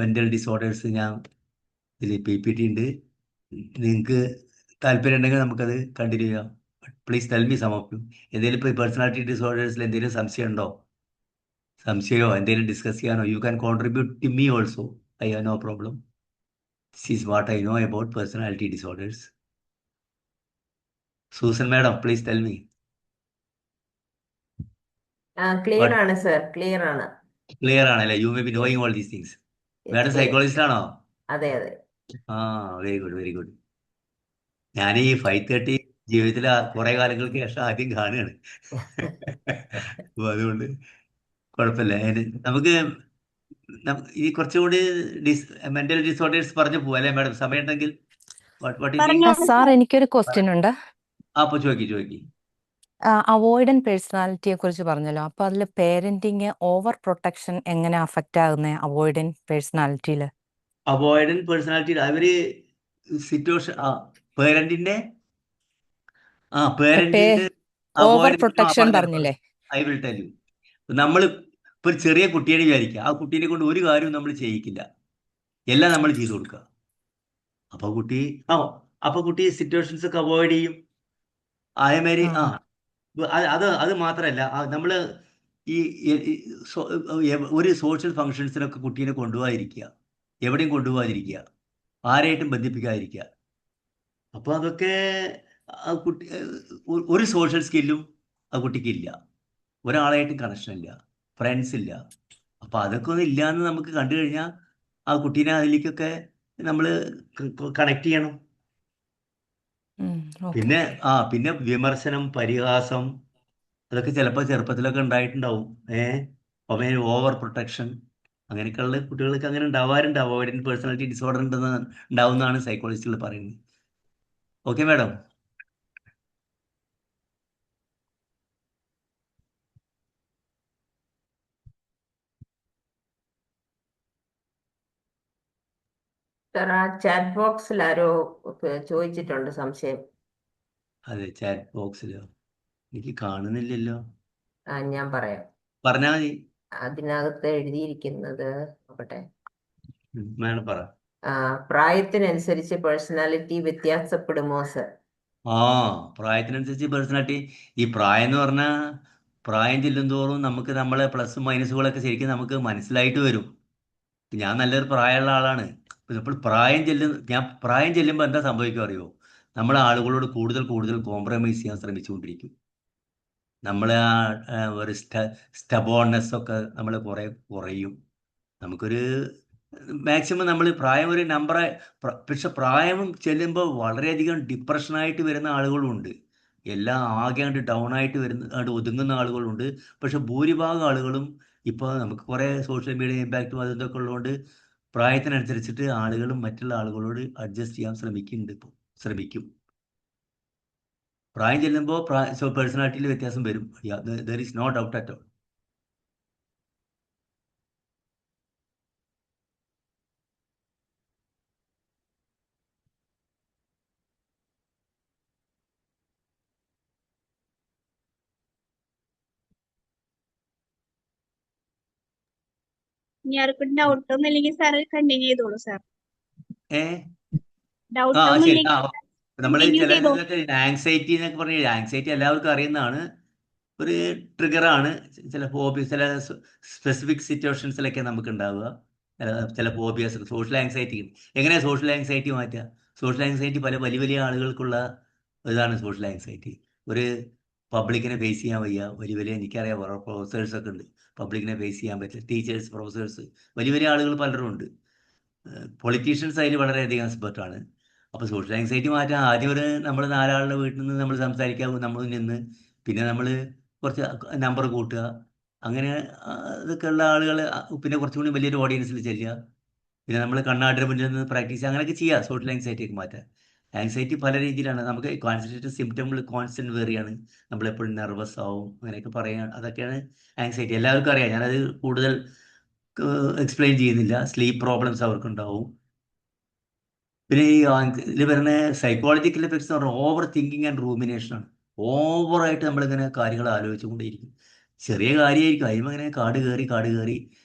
മെൻ്റൽ ഡിസോർഡേഴ്സ് ഞാൻ ഇതിൽ PPT ഉണ്ട്. നിങ്ങൾക്ക് താല്പര്യം ഉണ്ടെങ്കിൽ നമുക്കത് കണ്ടിന്യൂ ചെയ്യാം. Please tell me some of you. എന്തെങ്കിലും ഇപ്പോൾ പേഴ്സണാലിറ്റി ഡിസോർഡേഴ്സിൽ എന്തെങ്കിലും സംശയമോ എന്തെങ്കിലും ഡിസ്കസ് ചെയ്യാനോ, you can contribute to me also. I have no problem. This is what I know about personality disorders. Susan madam, please tell me. Clear ആണ് sir, clear ആണ്. Clear ആണല്ലേ? You may be knowing all these things. Madam psychologist ആണോ? അതെ. Very good, very good. ഞാൻ ഈ 5:30 ജീവിതത്തിൽ കുറെ കാലങ്ങൾക്ക് ശേഷം ആദ്യം കാണുകയാണ്. അപ്പോൾ അതുകൊണ്ട് കുഴപ്പമില്ല. നമുക്ക് ഈ കുറച്ചുകൂടി മെന്റൽ ഡിസോർഡേഴ്സ് പറഞ്ഞു പോവാം അല്ലേ മാഡം? സമയം ഉണ്ടെങ്കിൽ. സാർ, എനിക്കൊരു ക്വസ്റ്റ്യൻ ഉണ്ട്. അപ്പോൾ ചോദിക്കി. അവോയ്ഡന്റ് പേഴ്സണാലിറ്റിയെ കുറിച്ച് പറഞ്ഞല്ലോ, അപ്പൊ അതിൽ പേരന്റിങ് ഓവർ പ്രൊട്ടക്ഷൻ എങ്ങനെ അഫക്റ്റ് ആകുന്നത് അവോയ്ഡന്റ് പേഴ്സണാലിറ്റിയിൽ? അവോയ്ഡന്റ് പേഴ്സണാലിറ്റി അവര് സിറ്റുവേഷൻ പേരന്റിന്റെ ഓവർ പ്രൊട്ടക്ഷൻ പറഞ്ഞില്ലേ? I will tell you. നമ്മൾ ഇപ്പൊ ഒരു ചെറിയ കുട്ടിയെ വിചാരിക്കുക, ആ കുട്ടീനെ കൊണ്ട് ഒരു കാര്യവും നമ്മൾ ചെയ്യിക്കില്ല, എല്ലാം നമ്മൾ ചെയ്തു കൊടുക്കുക. അപ്പൊ കുട്ടി അപ്പൊ കുട്ടി സിറ്റുവേഷൻസ് ഒക്കെ അവോയ്ഡ് ചെയ്യും. അതേമാതിരി ആ അത് മാത്രമല്ല നമ്മള് ഈ ഒരു സോഷ്യൽ ഫങ്ഷൻസിനൊക്കെ കുട്ടീനെ കൊണ്ടുപോകാതിരിക്കുക, എവിടെയും കൊണ്ടുപോകാതിരിക്കുക, ആരായിട്ടും ബന്ധിപ്പിക്കാതിരിക്കുക. അപ്പോൾ അതൊക്കെ ആ കുട്ടി ഒരു സോഷ്യൽ സ്കില്ലും ആ കുട്ടിക്കില്ല, ഒരാളായിട്ടും കണക്ഷൻ ഇല്ല, ഫ്രണ്ട്സ് ഇല്ല. അപ്പോൾ അതൊക്കെ ഒന്നും ഇല്ലയെന്ന് നമുക്ക് കണ്ടു കഴിഞ്ഞാൽ ആ കുട്ടീനെ അതിലേക്കൊക്കെ നമ്മൾ കണക്ട് ചെയ്യണം. ഓക്കെ. പിന്നെ വിമർശനം, പരിഹാസം, അതൊക്കെ ചിലപ്പോൾ ചെറുപ്പത്തിലൊക്കെ ഉണ്ടായിട്ടുണ്ടാവും. അപ്പോൾ ഓവർ പ്രൊട്ടക്ഷൻ, അങ്ങനെയൊക്കെയുള്ള കുട്ടികൾക്ക് അങ്ങനെ ഉണ്ടാവാറുണ്ട്. അവോയ്ഡൻറ്റ് പേഴ്സണാലിറ്റി ഡിസോർഡർ ഉണ്ടാവുന്നതാണ് സൈക്കോളജിസ്റ്റുകൾ പറയുന്നത്. Okay madam. സർ, ആ ചാറ്റ് ബോക്സിൽ ആരോ ചോദിച്ചിട്ടുണ്ട് സംശയം. അതെ, ചാറ്റ് ബോക്സിലോ? എനിക്ക് കാണുന്നില്ലല്ലോ. ഞാൻ പറയാം. പറഞ്ഞാൽ മതി. അതിനകത്ത് എഴുതിയിരിക്കുന്നത് നോക്കട്ടെ. മാഡം പറ. പ്രായത്തിനനുസരിച്ച് പേഴ്സണാലിറ്റി വ്യത്യാസപ്പെടുമോ സർ? പ്രായത്തിനനുസരിച്ച് പേഴ്സണാലിറ്റി. ഈ പ്രായം എന്ന് പറഞ്ഞാൽ പ്രായം ചെല്ലുന്തോറും നമുക്ക് നമ്മളെ പ്ലസും മൈനസുകളൊക്കെ ശരിക്കും നമുക്ക് മനസ്സിലായിട്ട് വരും. ഞാൻ നല്ലൊരു പ്രായമുള്ള ആളാണ്. ഇപ്പോൾ പ്രായം ചെല്ലുമ്പോൾ എന്താ സംഭവിക്കുക അറിയോ? നമ്മൾ ആളുകളോട് കൂടുതൽ കൂടുതൽ കോംപ്രമൈസ് ചെയ്യാൻ ശ്രമിച്ചുകൊണ്ടിരിക്കും. നമ്മൾ ഒരു സ്റ്റബോൺനെസ് ഒക്കെ നമ്മൾ കുറയും. നമുക്കൊരു മാക്സിമം നമ്മൾ പ്രായം ഒരു നമ്പർ. പക്ഷെ പ്രായം ചെല്ലുമ്പോൾ വളരെയധികം ഡിപ്രഷനായിട്ട് വരുന്ന ആളുകളുണ്ട്. എല്ലാം ആകെ ഡൗൺ ആയിട്ട് ഒതുങ്ങുന്ന ആളുകളുണ്ട്. പക്ഷെ ഭൂരിഭാഗം ആളുകളും ഇപ്പോൾ നമുക്ക് കുറേ സോഷ്യൽ മീഡിയ ഇമ്പാക്റ്റും അതൊക്കെ ഉള്ളതുകൊണ്ട് പ്രായത്തിനനുസരിച്ചിട്ട് ആളുകളും മറ്റുള്ള ആളുകളോട് അഡ്ജസ്റ്റ് ചെയ്യാൻ ശ്രമിക്കും. പ്രായം ചെല്ലുമ്പോൾ പേഴ്സണാലിറ്റിയിൽ വ്യത്യാസം വരും. There is no doubt at all. ഇനി ആർക്കും ഡൗട്ട് ഒന്നും ഇല്ലെങ്കിൽ സാറ് കണ്ടിന്യൂ ചെയ്തോളൂ സാർ. ഡൗട്ട് ശരി. ഒന്നും ഇല്ലെങ്കിൽ നമ്മൾ continue ചെയ്തോ. ആങ്സൈറ്റി എന്നൊക്കെ പറഞ്ഞാൽ ആങ്സൈറ്റി എല്ലാവർക്കും അറിയുന്നതാണ്. ഒരു ട്രിഗറാണ്. ചില സ്പെസിഫിക് സിറ്റുവേഷൻസിലൊക്കെ നമുക്ക് ഉണ്ടാവുക ചില ഫോബിയാസ്. സോഷ്യൽ ആങ്സൈറ്റി എങ്ങനെയാണ് സോഷ്യൽ ആങ്സൈറ്റി മാറ്റുക? സോഷ്യൽ ആങ്സൈറ്റി വലിയ വലിയ ആളുകൾക്കുള്ള ഇതാണ് സോഷ്യൽ ആങ്സൈറ്റി. ഒരു പബ്ലിക്കിനെ ഫേസ് ചെയ്യാൻ വയ്യ. വലിയ എനിക്കറിയാം പ്രൊഫസേഴ്സൊക്കെ ഉണ്ട്, പബ്ലിക്കിനെ ഫേസ് ചെയ്യാൻ പറ്റില്ല. ടീച്ചേഴ്സ്, പ്രൊഫസേഴ്സ്, വലിയ ആളുകൾ പലരും ഉണ്ട്. പൊളിറ്റീഷ്യൻസ് അതിൽ വളരെയധികം എക്സ്പെർട്ടാണ്. അപ്പോൾ സോഷ്യൽ ആങ്സൈറ്റി മാറ്റാൻ ആദ്യം നമ്മൾ 4 ആളുടെ വീട്ടിൽ നിന്ന് നമ്മൾ സംസാരിക്കാവും, നമ്മൾ നിന്ന് പിന്നെ നമ്മൾ കുറച്ച് നമ്പർ കൂട്ടുക, അങ്ങനെ ഇതൊക്കെ ഉള്ള ആളുകൾ. പിന്നെ കുറച്ചും കൂടി വലിയൊരു ഓഡിയൻസിൽ ചെല്ലുക, പിന്നെ നമ്മൾ കണ്ണാടിയുടെ മുന്നിൽ നിന്ന് പ്രാക്ടീസ് ചെയ്യുക, അങ്ങനെയൊക്കെ ചെയ്യുക സോഷ്യൽ ആങ്സൈറ്റിയൊക്കെ മാറ്റാൻ. ആങ്സൈറ്റി പല രീതിയിലാണ്. നമുക്ക് കോൺസെൻട്രേറ്റഡ് സിംറ്റങ്ങൾ കോൺസ്റ്റന്റ് വേറിയാണ്. നമ്മളെപ്പോഴും നെർവസ് ആവും, അങ്ങനെയൊക്കെ പറയാൻ. അതൊക്കെയാണ് ആങ്സൈറ്റി. എല്ലാവർക്കും അറിയാം, ഞാനത് കൂടുതൽ എക്സ്പ്ലെയിൻ ചെയ്യുന്നില്ല. സ്ലീപ്പ് പ്രോബ്ലംസ് അവർക്കുണ്ടാവും. പിന്നെ ഈ ഇതിൽ വരുന്ന സൈക്കോളജിക്കൽ എഫക്ട്സ് എന്ന് പറഞ്ഞാൽ ഓവർ തിങ്കിങ് ആൻഡ് റൂമിനേഷനാണ്. ഓവറായിട്ട് നമ്മളിങ്ങനെ കാര്യങ്ങൾ ആലോചിച്ചുകൊണ്ടേയിരിക്കും. ചെറിയ കാര്യമായിരിക്കും, അതിന് അങ്ങനെ കാട് കയറി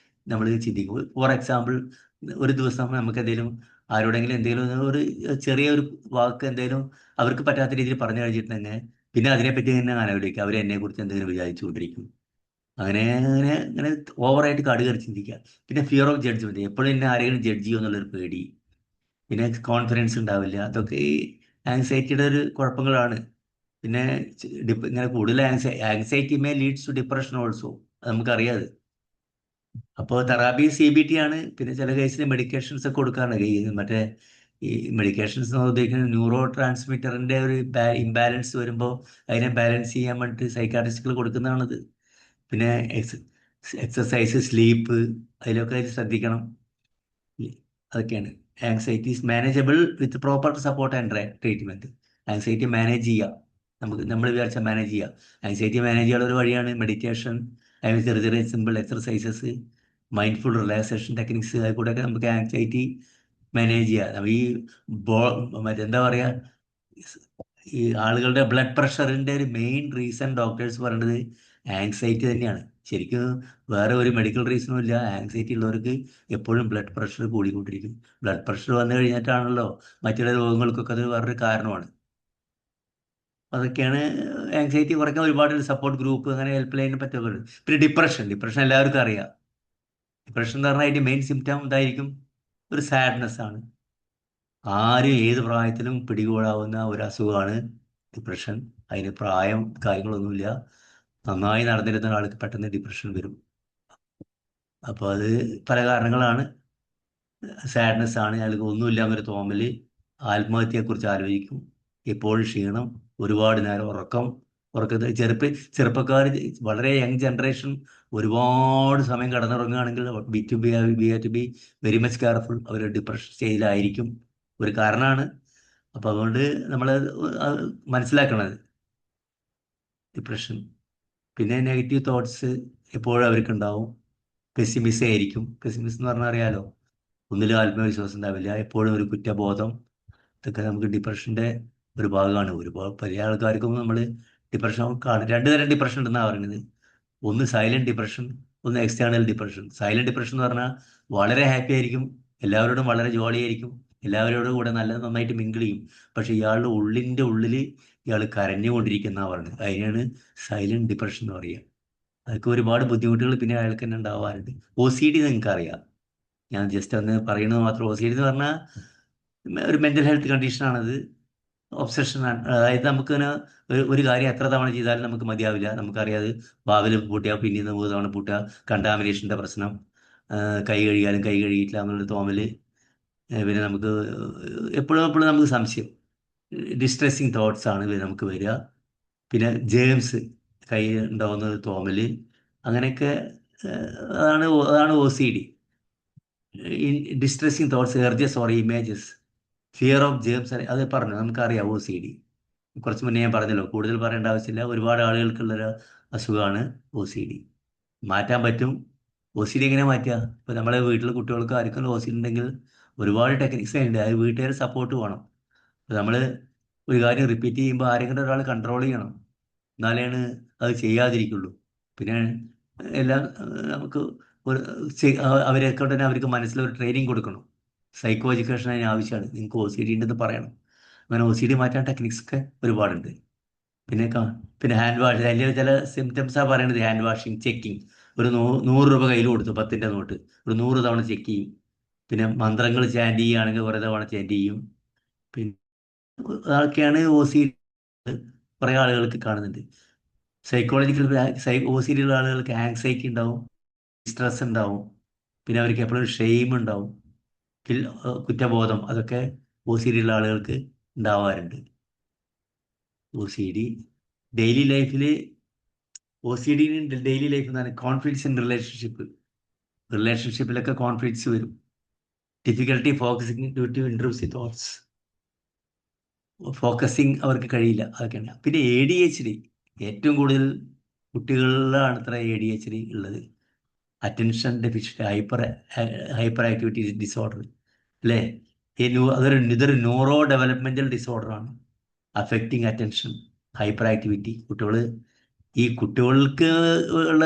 നമ്മൾ ചിന്തിക്കും. ഫോർ എക്സാമ്പിൾ, ഒരു ദിവസം നമുക്ക് ആരോടെങ്കിലും എന്തെങ്കിലും ഒരു ചെറിയൊരു വാക്ക് എന്തെങ്കിലും അവർക്ക് പറ്റാത്ത രീതിയിൽ പറഞ്ഞു കഴിഞ്ഞിട്ടുണ്ടെങ്കിൽ പിന്നെ അതിനെപ്പറ്റി തന്നെ ആലോചിക്കുക, അവരെന്നെക്കുറിച്ച് എന്തെങ്കിലും വിചാരിച്ചുകൊണ്ടിരിക്കും. അങ്ങനെ ഓവറായിട്ട് കാട് കയറി ചിന്തിക്കുക. പിന്നെ ഫിയർ ഓഫ് ജഡ്ജ്മെൻറ്റ്, എപ്പോഴും എന്നെ ആരെങ്കിലും ജഡ്ജ് ചെയ്യുമെന്നുള്ളൊരു പേടി. പിന്നെ കോൺഫിഡൻസ് ഉണ്ടാവില്ല. അതൊക്കെ ഈ ആങ്സൈറ്റിയുടെ ഒരു കുഴപ്പങ്ങളാണ്. പിന്നെ ഇങ്ങനെ കൂടുതൽ anxiety may leads to depression also, അത് നമുക്കറിയാതെ. അപ്പോൾ തെറാപ്പി CBT ആണ്. പിന്നെ ചില കേസിൽ മെഡിക്കേഷൻസ് ഒക്കെ കൊടുക്കാറുണ്ട്. മറ്റേ ഈ മെഡിക്കേഷൻസ് ഉദ്ദേശിക്കുന്നത് ന്യൂറോ ട്രാൻസ്മിറ്ററിൻ്റെ ഒരു ഇംബാലൻസ് വരുമ്പോൾ അതിനെ ബാലൻസ് ചെയ്യാൻ വേണ്ടിയിട്ട് സൈക്കാട്രിസ്റ്റുകൾ കൊടുക്കുന്നതാണത്. പിന്നെ എക്സസൈസ്, സ്ലീപ്പ്, അതിലൊക്കെ ശ്രദ്ധിക്കണം. അതൊക്കെയാണ്. Anxiety is manageable with proper support and treatment. Anxiety manage ചെയ്യുക, നമ്മൾ വിചാരിച്ചാൽ മാനേജ് ചെയ്യുക. ആങ്സൈറ്റി മാനേജ് ചെയ്യാനുള്ള ഒരു വഴിയാണ് മെഡിറ്റേഷൻ, അതിന് ചെറിയ simple exercises, mindful relaxation techniques. അതിൽ കൂടെയൊക്കെ നമുക്ക് ആങ്സൈറ്റി മാനേജ് ചെയ്യുക. ഈ മറ്റെന്താ പറയുക, ഈ ആളുകളുടെ ബ്ലഡ് പ്രഷറിൻ്റെ ഒരു മെയിൻ റീസൺ ഡോക്ടേഴ്സ് പറയുന്നത് ആങ്സൈറ്റി തന്നെയാണ്. ശരിക്കും വേറെ ഒരു മെഡിക്കൽ റീസണും ഇല്ല. ആങ്സൈറ്റി ഉള്ളവർക്ക് എപ്പോഴും ബ്ലഡ് പ്രഷർ കൂടിക്കൊണ്ടിരിക്കും. ബ്ലഡ് പ്രഷർ വന്നു കഴിഞ്ഞിട്ടാണല്ലോ മറ്റുള്ള രോഗങ്ങൾക്കൊക്കെ അത് വേറൊരു കാരണമാണ്. അതൊക്കെയാണ് ആങ്സൈറ്റി കുറയ്ക്കാൻ ഒരുപാട് സപ്പോർട്ട് ഗ്രൂപ്പ് അങ്ങനെ ഹെൽപ്പ് ലൈനിനെ പറ്റുന്നത്. പിന്നെ ഡിപ്രഷൻ എല്ലാവർക്കും അറിയാം. ഡിപ്രഷൻ എന്ന് പറഞ്ഞാൽ അതിൻ്റെ മെയിൻ സിംറ്റം ഇതായിരിക്കും, ഒരു സാഡ്നെസ് ആണ്. ആരും ഏത് പ്രായത്തിലും പിടികൂടാവുന്ന ഒരു അസുഖമാണ് ഡിപ്രഷൻ. അതിന് പ്രായം കാര്യങ്ങളൊന്നുമില്ല. നന്നായി നടന്നിരുന്ന ഒരാൾക്ക് പെട്ടെന്ന് ഡിപ്രഷൻ വരും. അപ്പോൾ അത് പല കാരണങ്ങളാണ്. സാഡ്നെസ് ആണ്, അയാൾക്ക് ഒന്നുമില്ല എന്നൊരു തോന്നൽ, ആത്മഹത്യയെക്കുറിച്ച് ആലോചിക്കും, എപ്പോഴും ക്ഷീണം, ഒരുപാട് നേരം ഉറക്കത്തിൽ ചെറുപ്പക്കാർ, വളരെ യങ് ജനറേഷൻ ഒരുപാട് സമയം കിടന്നുറങ്ങുകയാണെങ്കിൽ we have to be very much careful. അവർ ഡിപ്രഷൻ സ്റ്റേജിലായിരിക്കും, ഒരു കാരണമാണ്. അപ്പോൾ അതുകൊണ്ട് നമ്മൾ മനസ്സിലാക്കണത് ഡിപ്രഷൻ. പിന്നെ നെഗറ്റീവ് തോട്ട്സ് എപ്പോഴും അവർക്കുണ്ടാവും. പെസിമിസം ആയിരിക്കും. പെസിമിസം എന്ന് പറഞ്ഞാൽ അറിയാലോ, ഒന്നിലും ആത്മവിശ്വാസം ഉണ്ടാവില്ല, എപ്പോഴും ഒരു കുറ്റബോധം. ഇതൊക്കെ നമുക്ക് ഡിപ്രഷൻ്റെ ഒരു ഭാഗമാണ്. ഒരുപാട് പല ആൾക്കാർക്കും നമ്മൾ ഡിപ്രഷൻ കാണും. 2 തരം ഡിപ്രഷൻ ഉണ്ടെന്നാണ് പറയുന്നത്. ഒന്ന് സൈലന്റ് ഡിപ്രഷൻ, ഒന്ന് എക്സ്റ്റേണൽ ഡിപ്രഷൻ. സൈലന്റ് ഡിപ്രഷൻ എന്ന് പറഞ്ഞാൽ വളരെ ഹാപ്പി ആയിരിക്കും, എല്ലാവരോടും വളരെ ജോളി ആയിരിക്കും, എല്ലാവരോടും കൂടെ നന്നായിട്ട് മിങ്കിൾ ചെയ്യും. പക്ഷെ ഇയാളുടെ ഉള്ളിൽ ഇയാൾ കരഞ്ഞുകൊണ്ടിരിക്കുന്ന പറയുന്നത്, അതിനാണ് സൈലന്റ് ഡിപ്രഷൻ എന്ന് പറയുക. അതൊക്കെ ഒരുപാട് ബുദ്ധിമുട്ടുകൾ പിന്നെ അയാൾക്ക് തന്നെ ഉണ്ടാവാറുണ്ട്. OCD നിങ്ങൾക്ക് അറിയാം, ഞാൻ ജസ്റ്റ് ഒന്ന് പറയുന്നത് മാത്രം. OCD എന്ന് പറഞ്ഞാൽ ഒരു മെൻ്റൽ ഹെൽത്ത് കണ്ടീഷനാണത്. ഒബ്സഷനാണ്. അതായത് നമുക്കിങ്ങനെ ഒരു കാര്യം എത്ര തവണ ചെയ്താലും നമുക്ക് മതിയാവില്ല. നമുക്കറിയാം, അത് വാതിൽ പൂട്ടിയാൽ പിന്നീട് 3 തവണ പൂട്ടുക, കണ്ടാമിനേഷൻ്റെ പ്രശ്നം, കൈ കഴുകിയാലും കൈ കഴുകിയിട്ടില്ല എന്നുള്ള തോന്നൽ, പിന്നെ നമുക്ക് എപ്പോഴും നമുക്ക് സംശയം, ഡിസ്ട്രെസ്സിങ് തോട്ട്സ് ആണ് നമുക്ക് വരിക. പിന്നെ ജേംസ് കൈ ഉണ്ടാവുന്ന തോന്നൽ, അങ്ങനെയൊക്കെ. അതാണ് OCD. Distressing thoughts, urges or images, fear of germs, അത് പറഞ്ഞു നമുക്കറിയാം. OCD കുറച്ച് മുന്നേ ഞാൻ പറഞ്ഞല്ലോ, കൂടുതൽ പറയേണ്ട ആവശ്യമില്ല. ഒരുപാട് ആളുകൾക്കുള്ളൊരു അസുഖമാണ് OCD. മാറ്റാൻ പറ്റും. OCD എങ്ങനെ മാറ്റുക? ഇപ്പോൾ നമ്മളെ വീട്ടിലെ കുട്ടികൾക്ക് ആർക്കും OCD ഉണ്ടെങ്കിൽ ഒരുപാട് ടെക്നിക്സ് ഉണ്ട്. അത് വീട്ടുകാർ സപ്പോർട്ട് വേണം. അപ്പോൾ നമ്മൾ ഒരു കാര്യം റിപ്പീറ്റ് ചെയ്യുമ്പോൾ ആരെങ്കിലും ഒരാൾ കൺട്രോൾ ചെയ്യണം, എന്നാലാണ് അത് ചെയ്യാതിരിക്കുള്ളൂ. പിന്നെ എല്ലാം നമുക്ക് ഒരു അവരെ കൊണ്ട് തന്നെ അവർക്ക് മനസ്സിലൊരു ട്രെയിനിങ് കൊടുക്കണം. സൈക്കോ എഡ്യൂക്കേഷൻ അതിന് ആവശ്യമാണ്. നിങ്ങൾക്ക് OCD ഉണ്ടെന്ന് പറയണം. അങ്ങനെ OCD മാറ്റാൻ ടെക്നിക്സ് ഒക്കെ ഒരുപാടുണ്ട്. പിന്നെ ഹാൻഡ് വാഷ്, അതിൻ്റെ ചില സിംറ്റംസാണ് പറയണത്. Hand washing, checking. ഒരു 100 രൂപ കയ്യിൽ കൊടുത്തു, 10ൻ്റെ നോട്ട്, ഒരു 100 തവണ ചെക്ക് ചെയ്യും. പിന്നെ മന്ത്രങ്ങൾ ചാൻറ്റ് ചെയ്യുകയാണെങ്കിൽ കുറേ തവണ ചാൻറ്റ് ചെയ്യും. പിന്നെ അതൊക്കെയാണ് OCD. കുറേ ആളുകൾക്ക് കാണുന്നുണ്ട്. സൈക്കോളജിക്കൽ OCD ഉള്ള ആളുകൾക്ക് ആങ്സൈറ്റി ഉണ്ടാവും, സ്ട്രെസ് ഉണ്ടാവും, പിന്നെ അവർക്ക് എപ്പോഴും ഷെയിം ഉണ്ടാവും, കുറ്റബോധം. അതൊക്കെ OCD ഉള്ള ആളുകൾക്ക് ഉണ്ടാവാറുണ്ട്. OCD ഡെയിലി ലൈഫിൽ, OCD ഡെയിലി ലൈഫ് എന്നാണ് കോൺഫ്ലിക്ട്സ് ഇൻ റിലേഷൻഷിപ്പിലൊക്കെ കോൺഫ്ലിക്ട്സ് വരും. Difficulty focusing due to intrusive thoughts. Focusing അവർക്ക് കഴിയില്ല, അതൊക്കെയാണ്. പിന്നെ ADHD ഏറ്റവും കൂടുതൽ കുട്ടികളിലാണ് അത്ര ADHD ഉള്ളത്. Attention deficit hyperactivity disorder, അല്ലേ? ഇതൊരു ന്യൂറോ ഡെവലപ്മെൻറ്റൽ ഡിസോർഡറാണ്, അഫക്റ്റിംഗ് അറ്റൻഷൻ, ഹൈപ്പർ ആക്ടിവിറ്റി. കുട്ടികൾക്ക് ഉള്ള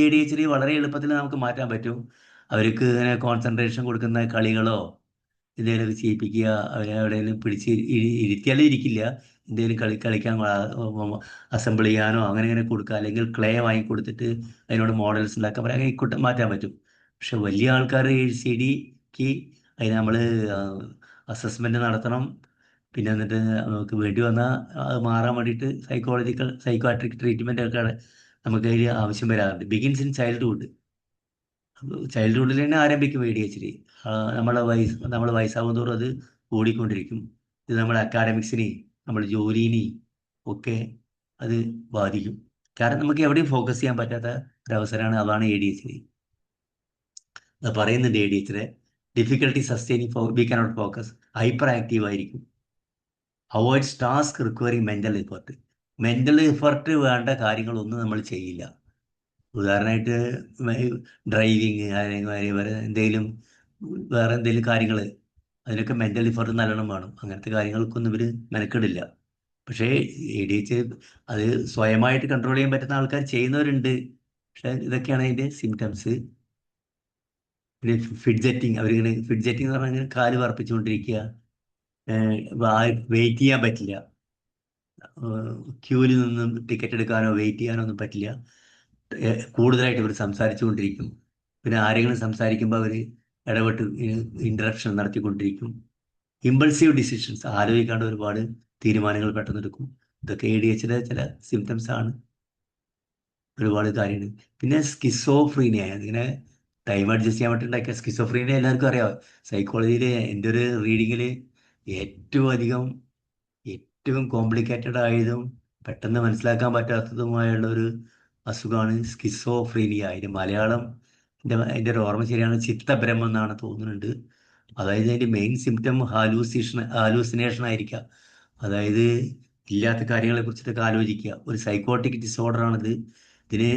ADHD വളരെ എളുപ്പത്തിൽ നമുക്ക് മാറ്റാൻ പറ്റും. അവർക്ക് ഇങ്ങനെ കോൺസെൻട്രേഷൻ കൊടുക്കുന്ന കളികളോ എന്തെങ്കിലുമൊക്കെ ചെയ്യിപ്പിക്കുക, അവരെ എവിടെയെങ്കിലും പിടിച്ച് ഇരുത്തിയാലും ഇരിക്കില്ല, എന്തെങ്കിലും കളിക്കാൻ അസംബിൾ ചെയ്യാനോ അങ്ങനെ കൊടുക്കുക, അല്ലെങ്കിൽ ക്ലേ വാങ്ങി കൊടുത്തിട്ട് അതിനോട് മോഡൽസ് ഉണ്ടാക്കാൻ പറയാൻ മാറ്റാൻ പറ്റും. പക്ഷെ വലിയ ആൾക്കാർ ADHDക്ക് അതിന് നമ്മൾ അസസ്മെൻ്റ് നടത്തണം. പിന്നെ എന്നിട്ട് നമുക്ക് വേണ്ടി വന്നാൽ അത് മാറാൻ വേണ്ടിയിട്ട് സൈക്കോട്രിക് ട്രീറ്റ്മെൻ്റ് ഒക്കെ നമുക്ക് അതിൽ ആവശ്യം വരാറുണ്ട്. ബിഗിൻസ് ഇൻ ചൈൽഡ്ഹുഡിൽ തന്നെ ആരംഭിക്കും ADHD. നമ്മൾ വയസ്സാകും തോറും അത് കൂടിക്കൊണ്ടിരിക്കും. ഇത് നമ്മുടെ അക്കാഡമിക്സിനെയും നമ്മുടെ ജോലിനെയും ഒക്കെ അത് ബാധിക്കും. കാരണം നമുക്ക് എവിടെയും ഫോക്കസ് ചെയ്യാൻ പറ്റാത്ത ഒരവസരമാണ്. അതാണ് ADHD. അത് പറയുന്നുണ്ട് ADHD difficulty sustaining we cannot focus, hyperactive ആയിരിക്കും. Avoids task requiring mental effort വേണ്ട കാര്യങ്ങളൊന്നും നമ്മൾ ചെയ്യില്ല. ഉദാഹരണമായിട്ട് ഡ്രൈവിങ്, എന്തെങ്കിലും വേറെ എന്തെങ്കിലും കാര്യങ്ങൾ, അതിനൊക്കെ മെൻ്റൽ എഫർട്ട് നല്ലോണം വേണം. അങ്ങനത്തെ കാര്യങ്ങൾക്കൊന്നും ഇവർ മെനക്കെടില്ല. പക്ഷേ ADHD അത് സ്വയമായിട്ട് കൺട്രോൾ ചെയ്യാൻ പറ്റുന്ന ആൾക്കാർ ചെയ്യുന്നവരുണ്ട്. പക്ഷെ ഇതൊക്കെയാണ് അതിൻ്റെ സിംറ്റംസ്. പിന്നെ ഫിഡ്ജറ്റിങ്, അവരിങ്ങനെ ഫിഡ്ജറ്റിംഗ് എന്ന് പറഞ്ഞാൽ കാല് വറപ്പിച്ചുകൊണ്ടിരിക്കുക, വെയിറ്റ് ചെയ്യാൻ പറ്റില്ല, ക്യൂവിൽ നിന്നും ടിക്കറ്റ് എടുക്കാനോ വെയിറ്റ് ചെയ്യാനോ ഒന്നും പറ്റില്ല. കൂടുതലായിട്ട് ഇവർ സംസാരിച്ചു കൊണ്ടിരിക്കും. പിന്നെ ആരെങ്കിലും സംസാരിക്കുമ്പോൾ അവർ ഇടപെട്ട് ഇൻറ്ററപ്ഷൻ നടത്തിക്കൊണ്ടിരിക്കും. ഇമ്പൾസീവ് ഡിസിഷൻസ്, ആലോചിക്കാണ്ട് ഒരുപാട് തീരുമാനങ്ങൾ പെട്ടെന്ന് എടുക്കും. ഇതൊക്കെ ADHD ചില സിംറ്റംസ് ആണ്. ഒരുപാട് കാര്യങ്ങൾ. പിന്നെ സ്കിസോഫ്രീനിയ, ഇങ്ങനെ ടൈം അഡ്ജസ്റ്റ് ചെയ്യാൻ വേണ്ടിയിട്ടുണ്ടാക്കിയ സ്കിസോഫ്രീനിയ എല്ലാവർക്കും അറിയാം. സൈക്കോളജിയിൽ എൻ്റെ ഒരു റീഡിങ്ങിൽ ഏറ്റവും കോംപ്ലിക്കേറ്റഡ് ആയതും പെട്ടെന്ന് മനസ്സിലാക്കാൻ പറ്റാത്തതുമായുള്ള ഒരു അസുഖമാണ് സ്കിസോഫ്രീനിയ. അതിൻ്റെ മലയാളം എൻ്റെ ഒരു ഓർമ്മ ശരിയാണ്, ചിത്തഭ്രമം എന്നാണ് തോന്നുന്നുണ്ട്. അതായത് അതിൻ്റെ മെയിൻ സിംറ്റം ഹാലൂസിനേഷൻ ആയിരിക്കാം. അതായത് ഇല്ലാത്ത കാര്യങ്ങളെ കുറിച്ചിട്ടൊക്കെ ആലോചിക്കുക. ഒരു സൈക്കോട്ടിക് ഡിസോർഡർ ആണിത്. ഇതിന്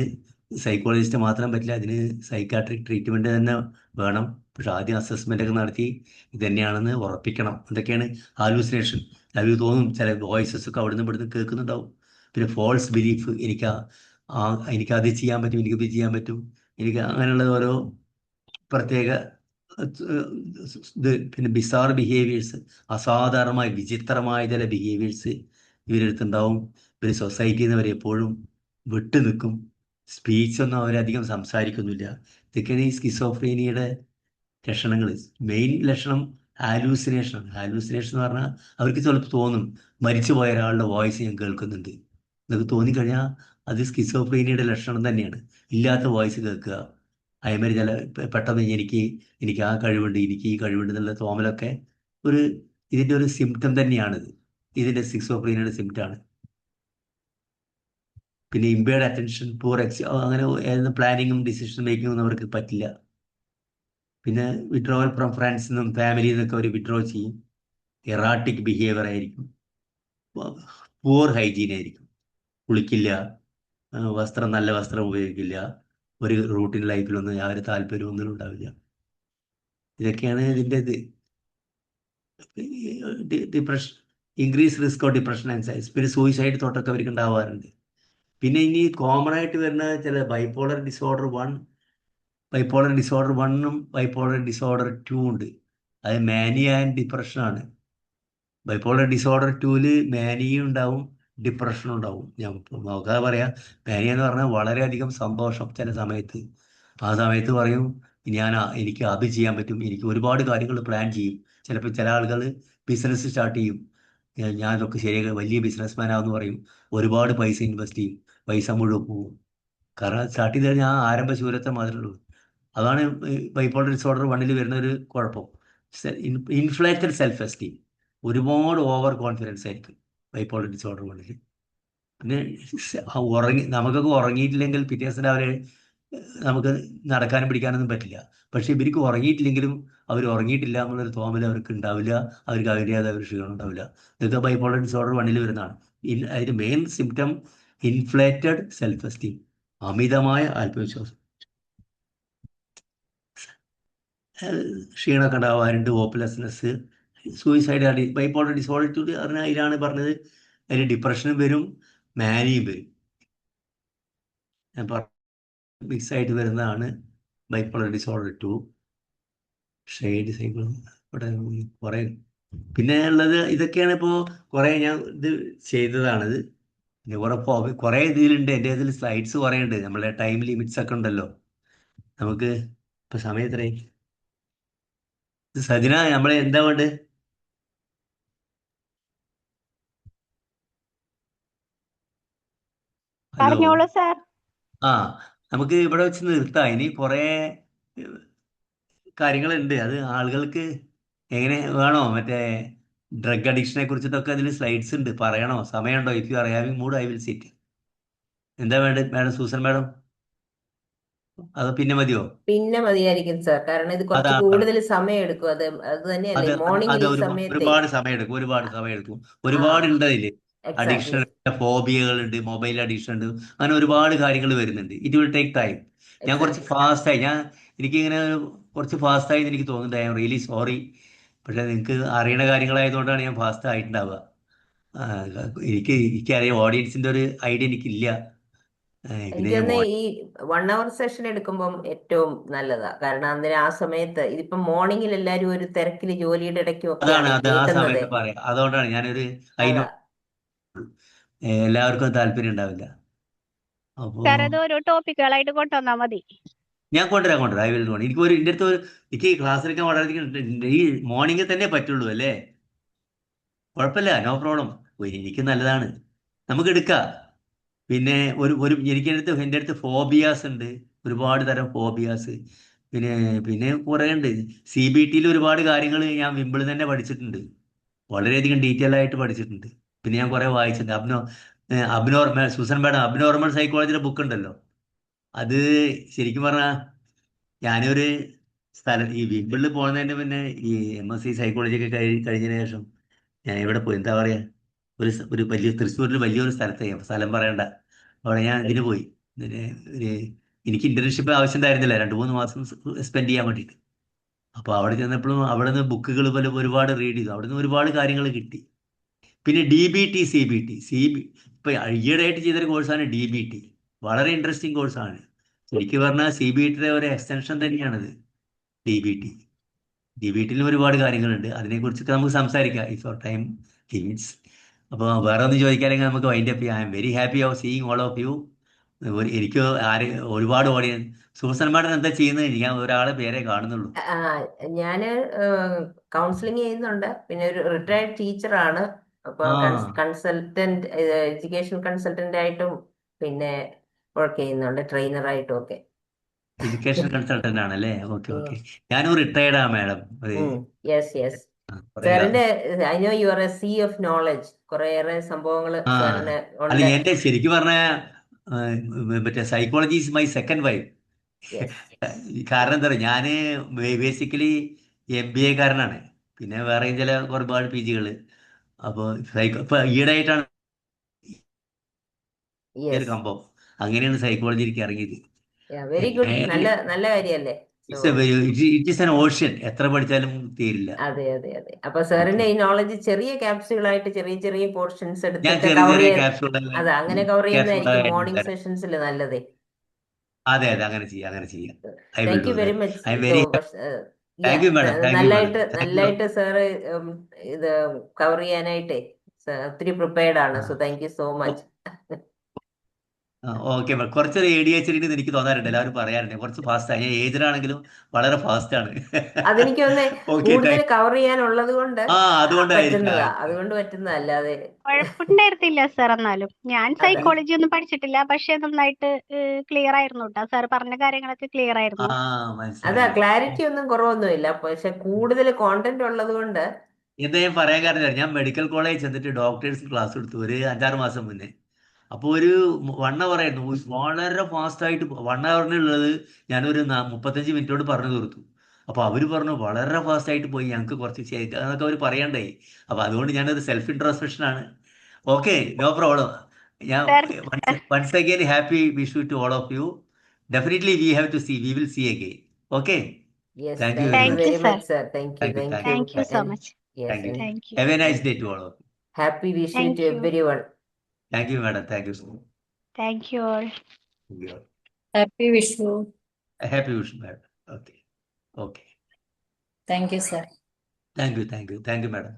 സൈക്കോളജിസ്റ്റ് മാത്രം പറ്റില്ല, ഇതിന് സൈക്കാട്രിക് ട്രീറ്റ്മെൻറ്റ് തന്നെ വേണം. പക്ഷെ ആദ്യം അസസ്മെൻ്റ് ഒക്കെ നടത്തി ഇത് തന്നെയാണെന്ന് ഉറപ്പിക്കണം. എന്തൊക്കെയാണ് ഹാലൂസിനേഷൻ? അവർക്ക് തോന്നും ചില വോയിസസ് ഒക്കെ അവിടുന്ന് ഇവിടുന്ന് കേൾക്കുന്നുണ്ടാവും. പിന്നെ ഫോൾസ് ബിലീഫ്, എനിക്കത് ചെയ്യാൻ പറ്റും, എനിക്കിത് ചെയ്യാൻ പറ്റും, എനിക്ക് അങ്ങനെയുള്ള ഓരോ പ്രത്യേക ഇത്. പിന്നെ ബിസാർ ബിഹേവിയേഴ്സ്, അസാധാരണമായ വിചിത്രമായ ചില ബിഹേവിയേഴ്സ് ഇവരെടുത്തുണ്ടാവും. ഇവർ സൊസൈറ്റിയിൽ നിന്ന് എപ്പോഴും വിട്ടു നിൽക്കും. സ്പീച്ചൊന്നും അവരധികം സംസാരിക്കുന്നില്ല. ഇതൊക്കെയാണ് ഈ സ്കിസോഫ്രീനിയുടെ ലക്ഷണങ്ങൾ. മെയിൻ ലക്ഷണം ഹാലൂസിനേഷൻ എന്ന് പറഞ്ഞാൽ അവർക്ക് ചിലപ്പോൾ തോന്നും മരിച്ചുപോയ ഒരാളുടെ വോയിസ് ഞാൻ കേൾക്കുന്നുണ്ട് എന്നൊക്കെ തോന്നിക്കഴിഞ്ഞാൽ അത് സ്കിസോഫ്രീനിയുടെ ലക്ഷണം തന്നെയാണ്. ഇല്ലാത്ത വോയിസ് കേൾക്കുക, അതേമാതിരി പെട്ടെന്ന് എനിക്ക് ആ കഴിവുണ്ട്, എനിക്ക് ഈ കഴിവുണ്ട് എന്നുള്ള തോന്നലൊക്കെ ഇതിൻ്റെ ഒരു സിംറ്റം തന്നെയാണിത്. ഇതിൻ്റെ സ്കിസോഫ്രീനിയുടെ സിംറ്റമാണ്. പിന്നെ ഇമ്പേർഡ് അറ്റൻഷൻ, അങ്ങനെ പ്ലാനിങ്ങും ഡിസിഷൻ മേക്കിങ്ങും ഒന്നും അവർക്ക് പറ്റില്ല. പിന്നെ വിഡ്രോവൽ ഫ്രം ഫ്രണ്ട്സിൽ നിന്നും ഫാമിലിയിൽ നിന്നൊക്കെ അവർ വിഡ്രോ ചെയ്യും. എറാട്ടിക് ബിഹേവിയർ ആയിരിക്കും. പൂർ ഹൈജീൻ ആയിരിക്കും. കുളിക്കില്ല, നല്ല വസ്ത്രം ഉപയോഗിക്കില്ല, ഒരു റൂട്ടീൻ ലൈഫിലൊന്നും യാതൊരു താല്പര്യമൊന്നും ഉണ്ടാവില്ല. ഇതൊക്കെയാണ് ഇതിൻ്റെ depression, increase risk of depression, anxiety, പിന്നെ സൂയിസൈഡ് തോട്ടൊക്കെ അവർക്ക് ഉണ്ടാവാറുണ്ട്. പിന്നെ ഇനി കോമൺ ആയിട്ട് വരുന്ന ചില ബൈപ്പോളർ ഡിസോർഡർ 1 ബൈപ്പോളർ ഡിസോർഡർ 2 ഉണ്ട്. അത് മാനിയ ആൻഡ് ഡിപ്രഷനാണ്. ബൈപ്പോളർ ഡിസോർഡർ 2 മാനിയും ഉണ്ടാവും, ഡിപ്രഷനും ഉണ്ടാവും. ഞാൻ നോക്കാതെ പറയാം. മാനിയ എന്ന് പറഞ്ഞാൽ വളരെയധികം സന്തോഷം ചില സമയത്ത്. ആ സമയത്ത് പറയും എനിക്ക് അത് ചെയ്യാൻ പറ്റും, എനിക്ക് ഒരുപാട് കാര്യങ്ങൾ പ്ലാൻ ചെയ്യും. ചിലപ്പോൾ ചില ആളുകൾ ബിസിനസ് സ്റ്റാർട്ട് ചെയ്യും. ഞാൻ ഇതൊക്കെ ശരിയാക്കി വലിയ ബിസിനസ്മാൻ ആവെന്ന് പറയും. ഒരുപാട് പൈസ ഇൻവെസ്റ്റ് ചെയ്യും, പൈസ മുഴുവൻ പോകും. കാരണം സ്റ്റാർട്ട് ചെയ്ത് കഴിഞ്ഞാൽ ആരംഭശൂരത്തെ മാത്രമേ ഉള്ളൂ. അതാണ് ബൈപ്പോളർ ഡിസോർഡർ 1 വരുന്ന ഒരു കുഴപ്പം. ഇൻഫ്ലേറ്റഡ് സെൽഫ് എസ്റ്റീം, ഒരുപാട് ഓവർ കോൺഫിഡൻസ് ആയിരിക്കും ബൈപ്പോളർ ഡിസോർഡർ 1. പിന്നെ നമുക്കൊക്കെ ഉറങ്ങിയിട്ടില്ലെങ്കിൽ പിറ്റേ ദിവസം രാവിലെ നമുക്ക് നടക്കാനും പിടിക്കാനൊന്നും പറ്റില്ല. പക്ഷെ ഇവർക്ക് ഉറങ്ങിയിട്ടില്ലെങ്കിലും അവർ ഉറങ്ങിയിട്ടില്ല എന്നുള്ളൊരു തോന്നൽ അവർക്ക് ഉണ്ടാവില്ല. അവർക്ക് അവരിയാതെ അവർ ക്ഷീണം ഉണ്ടാവില്ല. ഇതൊക്കെ ബൈപ്പോളർ ഡിസോർഡർ 1 വരുന്നതാണ്. അതിൻ്റെ main symptom inflated self esteem, അമിതമായ ആത്മവിശ്വാസം. ക്ഷീണമൊക്കെ ഉണ്ടാവാറുണ്ട്, ഹോപ്പ്ലെസ്നെസ്, സൂയിസൈഡ്. ബൈപ്പോളർ ഡിസോർഡർ 2 പറഞ്ഞാൽ അതിലാണ് പറഞ്ഞത്. അതിൽ ഡിപ്രഷനും വരും, മാനിയും വരും. ഞാൻ മിക്സ് ആയിട്ട് വരുന്നതാണ് ബൈപ്പോളർ ഡിസോർഡർ 2. ഷെയ്ഡ് സൈക്കിൾ ഇവിടെ കുറേ പിന്നെ ഉള്ളത് ഇതൊക്കെയാണ്. ഇപ്പോൾ കുറേ ഞാൻ ഇത് ചെയ്തതാണിത്. പിന്നെ കുറേ ഇതിലുണ്ട്. എൻ്റെ ഇതിൽ സ്ലൈഡ്സ് കുറേ ഉണ്ട്. നമ്മളെ ടൈം ലിമിറ്റ്സ് ഒക്കെ ഉണ്ടല്ലോ. നമുക്ക് ഇപ്പം സമയം എത്രയായി? സജിന, നമ്മളെ എന്താ വേണ്ടത്? ഹലോ. പറഞ്ഞോളൂ സാർ. ആ, നമുക്ക് ഇവിടെ വെച്ച് നിർത്താം. ഇനി കുറേ കാര്യങ്ങളുണ്ട്. അത് ആളുകൾക്ക് എങ്ങനെ വേണോ? മറ്റേ ഡ്രഗ് അഡിക്ഷനെ കുറിച്ചിട്ടൊക്കെ അതിൽ സ്ലൈഡ്സ് ഉണ്ട്. പറയണോ? സമയമുണ്ടോ? If you are having mood I will sit. എന്താ വേണ്ടത് മാഡം? സൂസൻ മാഡം, അത് പിന്നെ മതിയോ? പിന്നെ മതിയായിരിക്കും സാർ, കാരണം ഇത് കുറച്ച് അതാണ് കൂടുതൽ സമയം എടുക്കും. അത് തന്നെയല്ലേ മോർണിംഗിൽ ഈ സമയത്ത്. ഒരുപാട് സമയം എടുക്കും. ഒരുപാട് ഉണ്ട് അതില്. അഡിക്ഷൻ, എക്സാക്ട്ലി ഫോബിയകൾ ഉണ്ട്, മൊബൈൽ അഡിക്ഷൻ ഉണ്ട്, അങ്ങനെ ഒരുപാട് കാര്യങ്ങൾ വരുന്നുണ്ട്. It will take time. ഞാൻ കുറച്ച് ഫാസ്റ്റായി, എനിക്കിങ്ങനെ കുറച്ച് ഫാസ്റ്റായി എനിക്ക് തോന്നുന്നുണ്ട്. I am really sorry. പക്ഷെ നിങ്ങൾക്ക് അറിയണ കാര്യങ്ങളായതുകൊണ്ടാണ് ഞാൻ ഫാസ്റ്റ് ആയിട്ടുണ്ടാവുക. എനിക്കറിയാം ഓഡിയൻസിന്റെ ഒരു ഐഡിയ എനിക്കില്ല. പിന്നെ എനിക്ക് ഞാൻ തോന്നുന്നു ഈ 1 hour സെഷൻ എടുക്കുമ്പം ഏറ്റവും നല്ലതാ. കാരണം അന്നേരം ആ സമയത്ത് ഇതിപ്പം മോർണിംഗിൽ എല്ലാരും ഒരു തിരക്കില് ജോലിയുടെ ഇടയ്ക്കും അതാണ് ഒക്കെയാണ് അത് ആ കേൾക്കുന്നത്. സമയത്ത് പറയാം. അതുകൊണ്ടാണ് ഞാനൊരു അതിനോ അതാ എല്ലാവർക്കും താല്പര്യം ഉണ്ടാവില്ല. അപ്പോ സാർ അത് ഓരോ ടോപ്പിക്കുകളായിട്ട് കൊണ്ടുവന്നാൽ മതി. ഞാൻ കൊണ്ടുവരാം ഐ വിൽ കൊണ്ടുവരാം. എൻ്റെ അടുത്ത് എനിക്ക് ക്ലാസ് എടുക്കാൻ വളരെ ഈ മോർണിംഗിൽ തന്നെ പറ്റുള്ളൂ അല്ലേ? കുഴപ്പമില്ല, നോ പ്രോബ്ലം. എനിക്ക് നല്ലതാണ്, നമുക്ക് എടുക്കാം. പിന്നെ എൻ്റെ അടുത്ത് ഫോബിയാസ് ഉണ്ട്, ഒരുപാട് തരം ഫോബിയാസ്. പിന്നെ പിന്നെ കുറേ ഉണ്ട്. CBTയിൽ ഒരുപാട് കാര്യങ്ങൾ ഞാൻ വിമ്പിൾ തന്നെ പഠിച്ചിട്ടുണ്ട്, വളരെയധികം ഡീറ്റെയിൽ ആയിട്ട് പഠിച്ചിട്ടുണ്ട്. പിന്നെ ഞാൻ കുറേ വായിച്ചിട്ടുണ്ട്. അബ്നോർമൽ സൂസൻ മാഡം അബ്നോർമൽ സൈക്കോളജിയുടെ ബുക്ക് ഉണ്ടല്ലോ, അത് ശരിക്കും പറഞ്ഞാൽ ഞാനൊരു ഈ വിമ്പിളിൽ പോകുന്നതിന് പിന്നെ ഈ MSc സൈക്കോളജി ഒക്കെ കഴിഞ്ഞതിന് ശേഷം ഞാൻ ഇവിടെ പോയി, എന്താ പറയുക, ഒരു വലിയ തൃശ്ശൂരിൽ വലിയൊരു സ്ഥലം പറയണ്ട, അവിടെ ഞാൻ ഇതിന് പോയി. ഇതിന് ഒരു എനിക്ക് ഇന്റേൺഷിപ്പ് ആവശ്യം ഉണ്ടായിരുന്നില്ല, 2-3 മാസം സ്പെൻഡ് ചെയ്യാൻ വേണ്ടിയിട്ട്. അപ്പോൾ അവിടെ ചെന്നപ്പോഴും അവിടെ നിന്ന് ബുക്കുകൾ പോലെ ഒരുപാട് റീഡ് ചെയ്തു, അവിടെ നിന്ന് ഒരുപാട് കാര്യങ്ങൾ കിട്ടി. പിന്നെ DBT ഇപ്പൊ ഈയിടെയായിട്ട് ചെയ്തൊരു കോഴ്സാണ് DBT. വളരെ ഇൻട്രസ്റ്റിംഗ് കോഴ്സാണ്. ശരിക്കും പറഞ്ഞാൽ CBTയുടെ ഒരു എക്സ്റ്റൻഷൻ തന്നെയാണിത് DBTയിൽ ഒരുപാട് കാര്യങ്ങളുണ്ട്. അതിനെക്കുറിച്ചൊക്കെ നമുക്ക് സംസാരിക്കാം ഇഫ് യുവർ ടൈം ലിമിറ്റ്സ്. അപ്പോൾ വേറെ ഒന്നും ചോദിക്കാനെങ്കിൽ നമുക്ക് വൈൻഡ് അപ്പ് ചെയ്യാം. I'm very happy of seeing all of you. എനിക്ക് ഒരുപാട് ഓഡിയൻസ്. സൂസൻ മാഡം എന്താ ചെയ്യുന്നത്? ഞാൻ ഒരാളെ പേരെ കാണുന്നുള്ളൂ. ഞാന് കൗൺസിലിംഗ് ചെയ്യുന്നുണ്ട്. പിന്നെ ഒരു റിട്ടയർഡ് ടീച്ചറാണ്. അപ്പൊ കൺസൾട്ടന്റ്, എഡ്യൂക്കേഷൻ കൺസൾട്ടന്റ് ആയിട്ടും പിന്നെ വർക്ക് ചെയ്യുന്നുണ്ട്, ട്രെയിനറായിട്ടും ഒക്കെ. എഡ്യൂക്കേഷൻ കൺസൾട്ടന്റ് ആണല്ലേ? ഓക്കെ. ഞാനും റിട്ടയർഡ് ആ മാഡം. യെസ്. സാറിന്റെ I know you are a sea of knowledge. കുറേയേറെ സംഭവങ്ങൾ സാറിന് അല്ല, ഉണ്ട്. എന്റെ ശരിക്കും പറഞ്ഞ മറ്റേ psychology is my second wife. കാരണം എന്താ പറയുക, ഞാന് ബേസിക്കലി MBA കാരനാണ്. പിന്നെ വേറെ ചില ഒരുപാട് PGകൾ. അപ്പോൾ ഇപ്പൊ ഈയിടെയായിട്ടാണ് ഈ ഒരു സംഭവം, അങ്ങനെയാണ് സൈക്കോളജിക്ക് ഇറങ്ങിയത്. Very good. നല്ല കാര്യല്ലേ. ഇറ്റ് ഈസ് ആൻ ഓഷ്യൻ, എത്ര പഠിച്ചാലും തീരില്ല. അതെ. അപ്പൊ സാറിന്റെ ഈ നോളജ് ചെറിയ ക്യാപ്സ്യൂളായിട്ട് ചെറിയ പോർഷൻസ് ഞാൻ എടുത്തിട്ട് ചെറിയ കവർ ചെറിയ ചെയ്യാൻ, ക്യാപ്സ്യൂൾ അങ്ങനെ കവർ ചെയ്യുന്നതായിരിക്കും മോർണിംഗ് തരാം. സെഷൻസിൽ നല്ലതേ. അതെ, അങ്ങനെ ചെയ്യാം. I will thank do you very that. Much. I am very thank you madam. നല്ലായിട്ട് സാറ് ഇത് കവർ ചെയ്യാനായിട്ടേ ഒത്തിരി പ്രിപ്പയർഡ് ആണ്. So thank you so much. Okay, കുറച്ചൊരു ADHD എനിക്ക് തോന്നാറുണ്ട്, എല്ലാവരും പറയാറുണ്ട് കുറച്ച് ഫാസ്റ്റ്. ഞാൻ ഏജിലാണെങ്കിലും വളരെ ഫാസ്റ്റ് ആണ്. അതെനിക്ക് തോന്നുന്നേ കൂടുതൽ കവർ ചെയ്യാനുള്ളത് കൊണ്ട് പറ്റുന്നതാ, അതുകൊണ്ട് പറ്റുന്നതാ. അല്ലാതെ കുഴപ്പമുണ്ടായിരുന്നില്ല സാർ. എന്നാലും ഞാൻ സൈക്കോളജി ഒന്നും പഠിച്ചിട്ടില്ല, പക്ഷെ നന്നായിട്ട് ക്ലിയർ ആയിരുന്നു കേട്ടോ. സാർ പറഞ്ഞ കാര്യങ്ങളൊക്കെ ക്ലിയർ ആയിരുന്നു. അതാ, ക്ലാരിറ്റി ഒന്നും കുറവൊന്നുമില്ല, പക്ഷെ കൂടുതൽ കോണ്ടന്റ് ഉള്ളത് കൊണ്ട്. എന്താ ഞാൻ പറയാൻ കാരണം, ഞാൻ മെഡിക്കൽ കോളേജ് ചെന്നിട്ട് ഡോക്ടേഴ്സ് ക്ലാസ് എടുത്തു ഒരു 5-6 മാസം മുന്നേ. അപ്പോൾ ഒരു 1 hour ആയിരുന്നു, വളരെ ഫാസ്റ്റായിട്ട് 1 hourനുള്ളത് ഞാനൊരു 35 മിനിറ്റോട് പറഞ്ഞു തീർത്തു. അപ്പോൾ അവർ പറഞ്ഞു വളരെ ഫാസ്റ്റായിട്ട് പോയി, ഞങ്ങൾക്ക് കുറച്ച് എന്നൊക്കെ അവർ പറയണ്ടായി. അപ്പോൾ അതുകൊണ്ട് ഞാനത് സെൽഫ് ഇൻട്രോസ്പെക്ഷനാണ്. Okay, no problem. ഞാൻ once again happy Vishu to all of you. Definitely we will see again. Okay, thank you very much sir. Thank you so much. Thank you. Have a nice day to all of you. Happy Vishu to everyone. Thank you, madam. Thank you so much. Thank you all. Happy Vishu. Happy Vishu, madam. Okay. Thank you, sir. Thank you, madam.